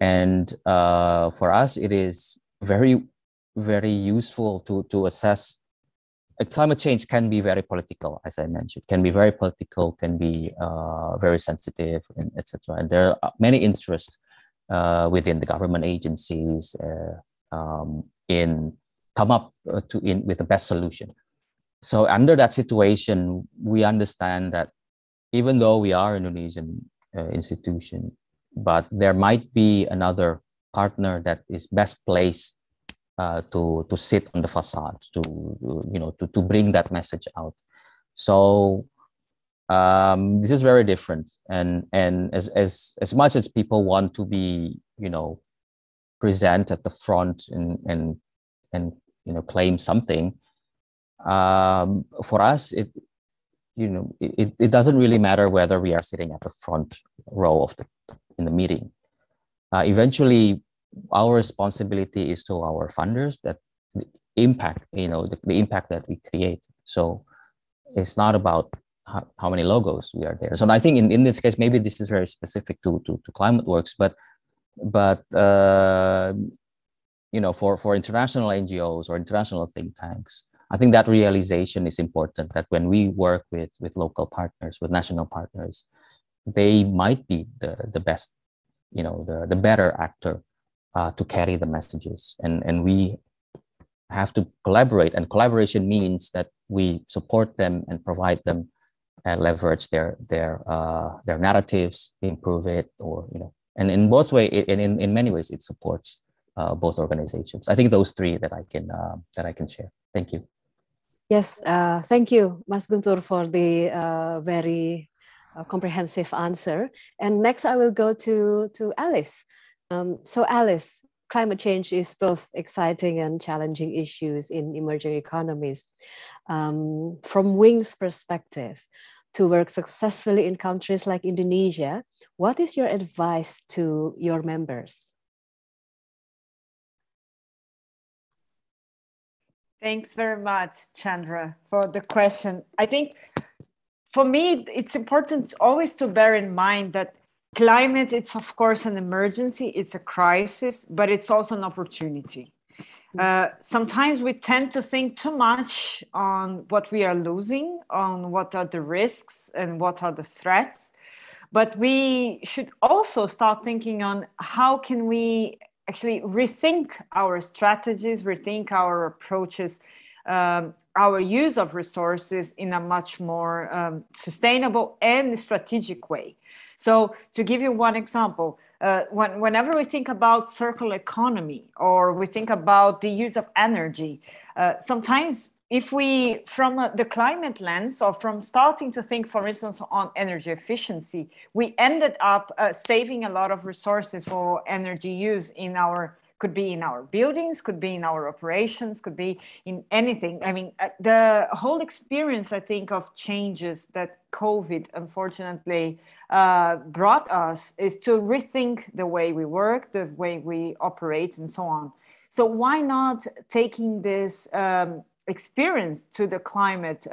Speaker 11: And for us, it is very, very useful to assess. Climate change can be very political, as I mentioned, can be very political, can be very sensitive, and etc. And there are many interests within the government agencies in come up with the best solution. So under that situation, we understand that even though we are an Indonesian institution, but there might be another partner that is best placed to sit on the facade, to bring that message out. So this is very different, and as much as people want to be present at the front and claim something, for us it doesn't really matter whether we are sitting at the front row in the meeting. Eventually, our responsibility is to our funders, that the impact, the impact that we create. So it's not about how many logos we are there. So I think in this case, maybe this is very specific to Climateworks, but for international NGOs or international think tanks, I think that realization is important, that when we work with local partners, with national partners, they might be the best, the better actor to carry the messages. And we have to collaborate, and collaboration means that we support them and provide them and leverage their narratives, improve it, or and in both ways, in many ways, it supports both organizations. I think those three that I can share. Thank you.
Speaker 8: Yes, thank you, Mas Guntur, for the very comprehensive answer. And next I will go to Alice. So Alice, climate change is both exciting and challenging issues in emerging economies. From Wing's perspective, to work successfully in countries like Indonesia, what is your advice to your members?
Speaker 9: Thanks very much, Chandra, for the question. I think for me, it's important always to bear in mind that climate, it's of course an emergency, it's a crisis, but it's also an opportunity. Sometimes we tend to think too much on what we are losing, on what are the risks and what are the threats. But we should also start thinking on how can we actually rethink our strategies, rethink our approaches, our use of resources in a much more sustainable and strategic way. So to give you one example, whenever we think about circular economy or we think about the use of energy, sometimes if we, from the climate lens or from starting to think, for instance, on energy efficiency, we ended up saving a lot of resources for energy use in our, could be in our buildings, could be in our operations, could be in anything. I mean, the whole experience, I think, of changes that COVID, unfortunately, brought us is to rethink the way we work, the way we operate, and so on. So why not taking this experience to the climate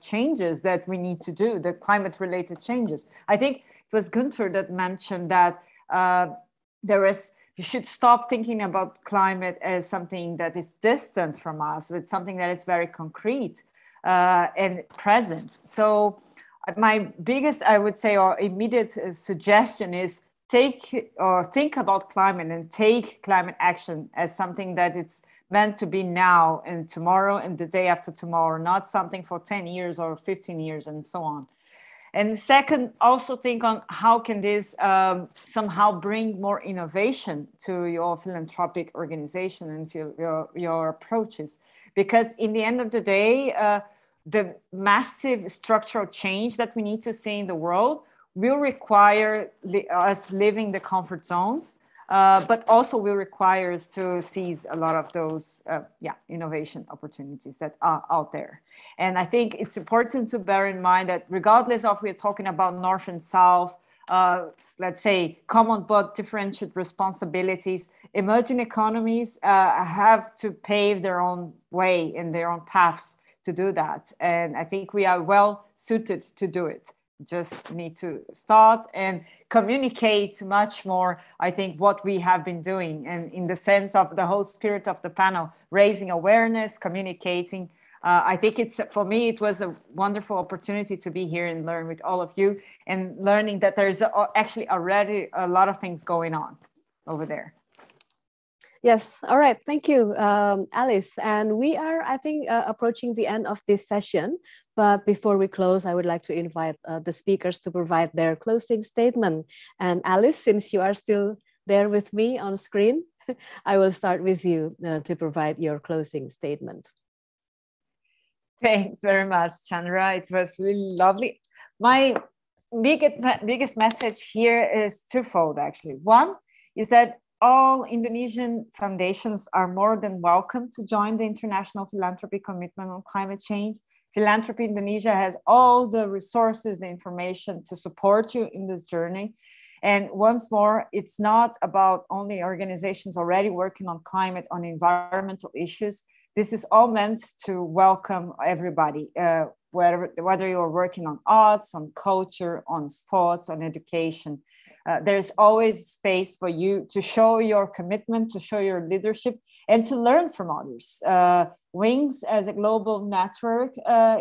Speaker 9: changes that we need to do, the climate-related changes? I think it was Gunther that mentioned that you should stop thinking about climate as something that is distant from us, but something that is very concrete and present. So my biggest, I would say, or immediate suggestion is think about climate and take climate action as something that it's meant to be now and tomorrow and the day after tomorrow, not something for 10 years or 15 years and so on. And second, also think on how can this somehow bring more innovation to your philanthropic organization and to your approaches. Because in the end of the day, the massive structural change that we need to see in the world will require us leaving the comfort zones, but also will require us to seize a lot of those innovation opportunities that are out there. And I think it's important to bear in mind that regardless of we're talking about North and South, let's say common but differentiated responsibilities, emerging economies have to pave their own way and their own paths to do that. And I think we are well suited to do it. Just need to start and communicate much more, I think, what we have been doing, and in the sense of the whole spirit of the panel, raising awareness, communicating. I think it's, for me, it was a wonderful opportunity to be here and learn with all of you, and learning that there's actually already a lot of things going on over there.
Speaker 8: Yes, all right, thank you, Alice. And we are, I think, approaching the end of this session. But before we close, I would like to invite the speakers to provide their closing statement. And Alice, since you are still there with me on screen, I will start with you to provide your closing statement.
Speaker 9: Thanks very much, Chandra. It was really lovely. My biggest message here is twofold, actually. One is that all Indonesian foundations are more than welcome to join the International Philanthropy Commitment on Climate Change. Philanthropy Indonesia has all the resources, the information to support you in this journey. And once more, it's not about only organizations already working on climate, on environmental issues. This is all meant to welcome everybody, whether you're working on arts, on culture, on sports, on education. There's always space for you to show your commitment, to show your leadership, and to learn from others. Wings, as a global network,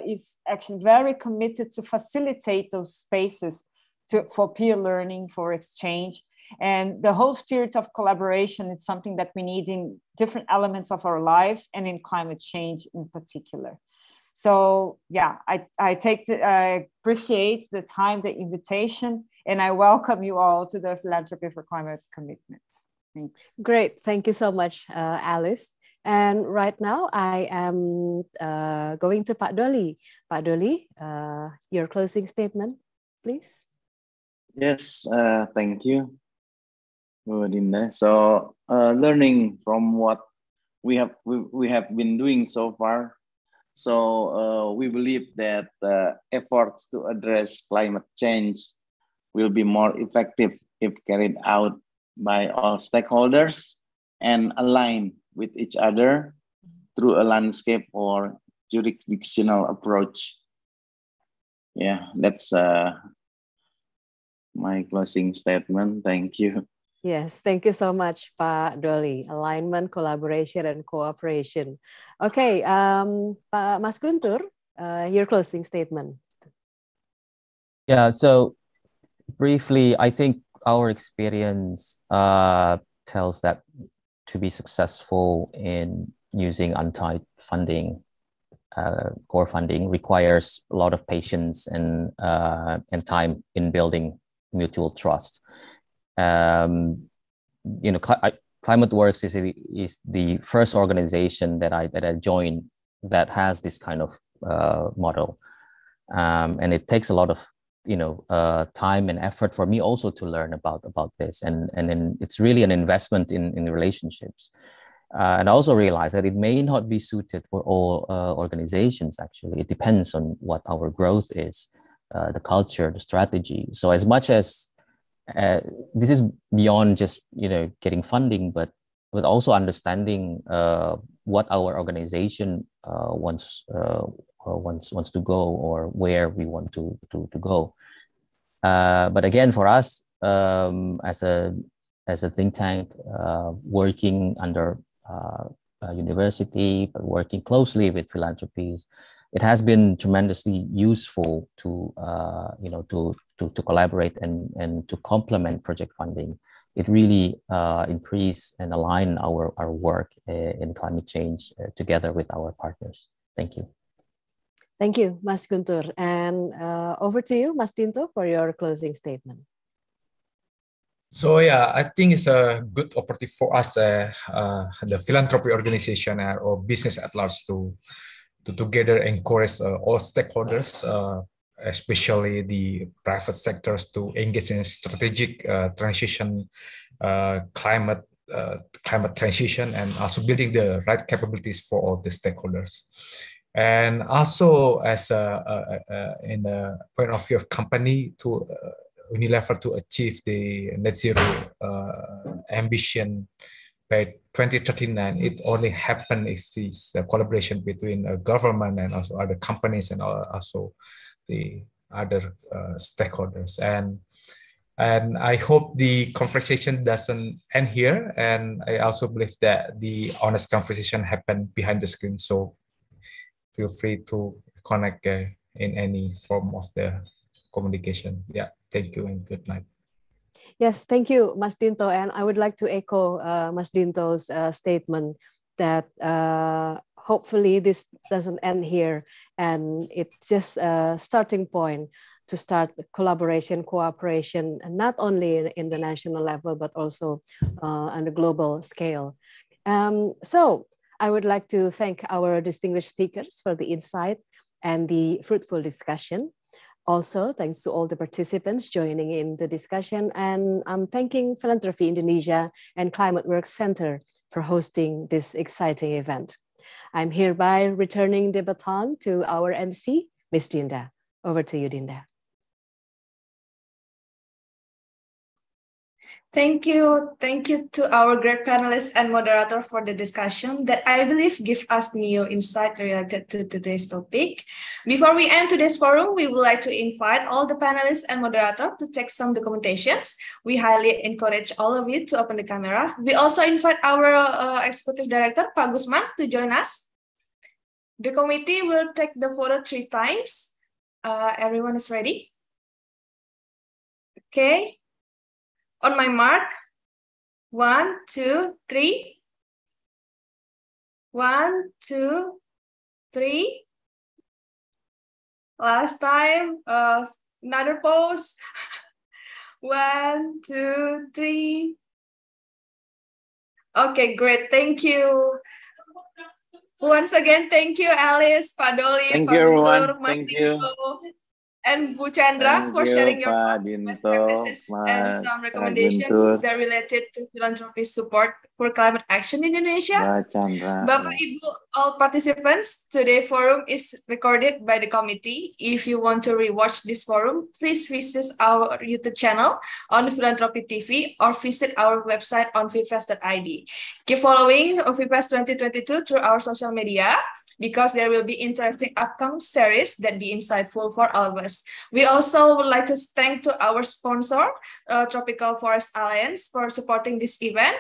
Speaker 9: is actually very committed to facilitate those spaces for peer learning, for exchange. And the whole spirit of collaboration is something that we need in different elements of our lives and in climate change in particular. So yeah, I appreciate the time, the invitation, and I welcome you all to the Philanthropy for Climate Commitment. Thanks.
Speaker 8: Great, thank you so much, Alice. And right now I am going to Pak Doli. Pak Doli, your closing statement. please.
Speaker 10: Yes, thank you, Dinda. So, learning from what we have been doing so far. So we believe that efforts to address climate change will be more effective if carried out by all stakeholders and aligned with each other through a landscape or jurisdictional approach. Yeah, that's my closing statement. Thank you.
Speaker 8: Yes, thank you so much, Pak Doli. Alignment, collaboration, and cooperation. Okay, Pak Mas Guntur, your closing statement.
Speaker 11: Yeah, so briefly, I think our experience tells that to be successful in using untied funding, core funding, requires a lot of patience and time in building mutual trust. You know, Climateworks is the first organization that I joined that has this kind of model, and it takes a lot of time and effort for me also to learn about this, and then it's really an investment in relationships. And I also realized that it may not be suited for all organizations. Actually, it depends on what our growth is, the culture, the strategy. So as much as this is beyond just getting funding, but also understanding what our organization wants to go, or where we want to go. But again, for us as a think tank, working under a university, but working closely with philanthropies, it has been tremendously useful to collaborate and to complement project funding. It really increase and align our work in climate change together with our partners. Thank you.
Speaker 8: Thank you, Mas Guntur. And over to you, Mas Dinto, for your closing statement.
Speaker 12: So yeah, I think it's a good opportunity for us, the philanthropy organization or business at large, to together encourage all stakeholders, especially the private sectors, to engage in strategic transition, climate transition, and also building the right capabilities for all the stakeholders. And also, as in the point of view of company, to Unilever to achieve the net zero ambition by 2039, it only happen if this collaboration between a government and also other companies and also the other stakeholders. And I hope the conversation doesn't end here. And I also believe that the honest conversation happen behind the screen. So feel free to connect in any form of the communication. Yeah, thank you and good night.
Speaker 8: Yes, thank you, Mas Dinto. And I would like to echo Mas Dinto's statement that hopefully this doesn't end here, and it's just a starting point to start collaboration, cooperation, and not only in the national level, but also on the global scale. So I would like to thank our distinguished speakers for the insight and the fruitful discussion. Also, thanks to all the participants joining in the discussion, and I'm thanking Philanthropy Indonesia and Climateworks Center for hosting this exciting event. I'm hereby returning the baton to our MC, Ms. Dinda. Over to you, Dinda.
Speaker 6: Thank you to our great panelists and moderator for the discussion that I believe give us new insight related to today's topic. Before we end today's forum, we would like to invite all the panelists and moderator to take some documentations. We highly encourage all of you to open the camera. We also invite our Executive Director, Pak Gusman, to join us. The committee will take the photo 3 times. Everyone is ready? Okay. On my mark, 1, 2, 3. 1, 2, 3. Last time, another pose. 1, 2, 3. Okay, great. Thank you. Once again, thank you, Alice, Pak Doli,
Speaker 10: Thank
Speaker 6: Pak
Speaker 10: you, everyone.
Speaker 6: Guntur, Mas
Speaker 10: Thank you.
Speaker 6: Dinto. and Bu Chandra for sharing your thoughts, best practices, and some recommendations that related to philanthropy support for climate action in Indonesia. Bapak, Ibu, all participants, today's forum is recorded by the committee. If you want to rewatch this forum, please visit our YouTube channel on Philanthropy TV or visit our website on vfest.id. Keep following VPAS 2022 through our social media, because there will be interesting upcoming series that be insightful for all of us. We also would like to thank to our sponsor, Tropical Forest Alliance, for supporting this event.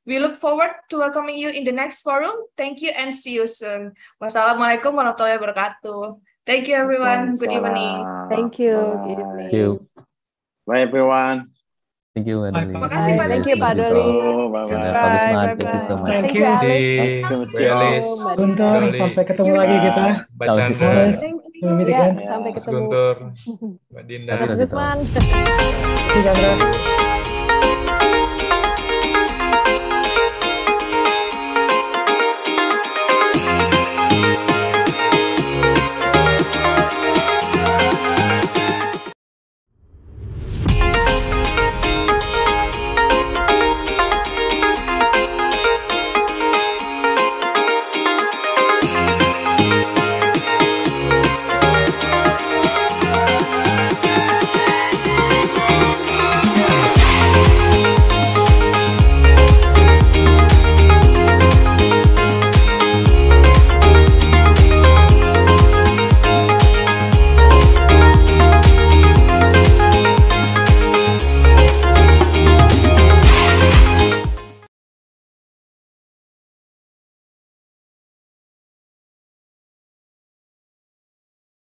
Speaker 6: We look forward to welcoming you in the next forum. Thank you and see you soon. Wassalamualaikum warahmatullahi wabarakatuh. Thank you, everyone. Good evening.
Speaker 8: Thank you. Good evening.
Speaker 11: Thank you.
Speaker 10: Bye, everyone.
Speaker 11: Thank you, Pak
Speaker 8: Thank you, Pak Doli.
Speaker 11: Pak Gusman, thank you so much.
Speaker 8: Thank you, Alice.
Speaker 7: Guntur, sampai ketemu lagi kita.
Speaker 12: Mbak Chandra.
Speaker 8: Sampai
Speaker 12: Mas
Speaker 8: ketemu.
Speaker 12: Guntur, Mbak Dinda.
Speaker 8: Mas Gusman.
Speaker 7: Chandra.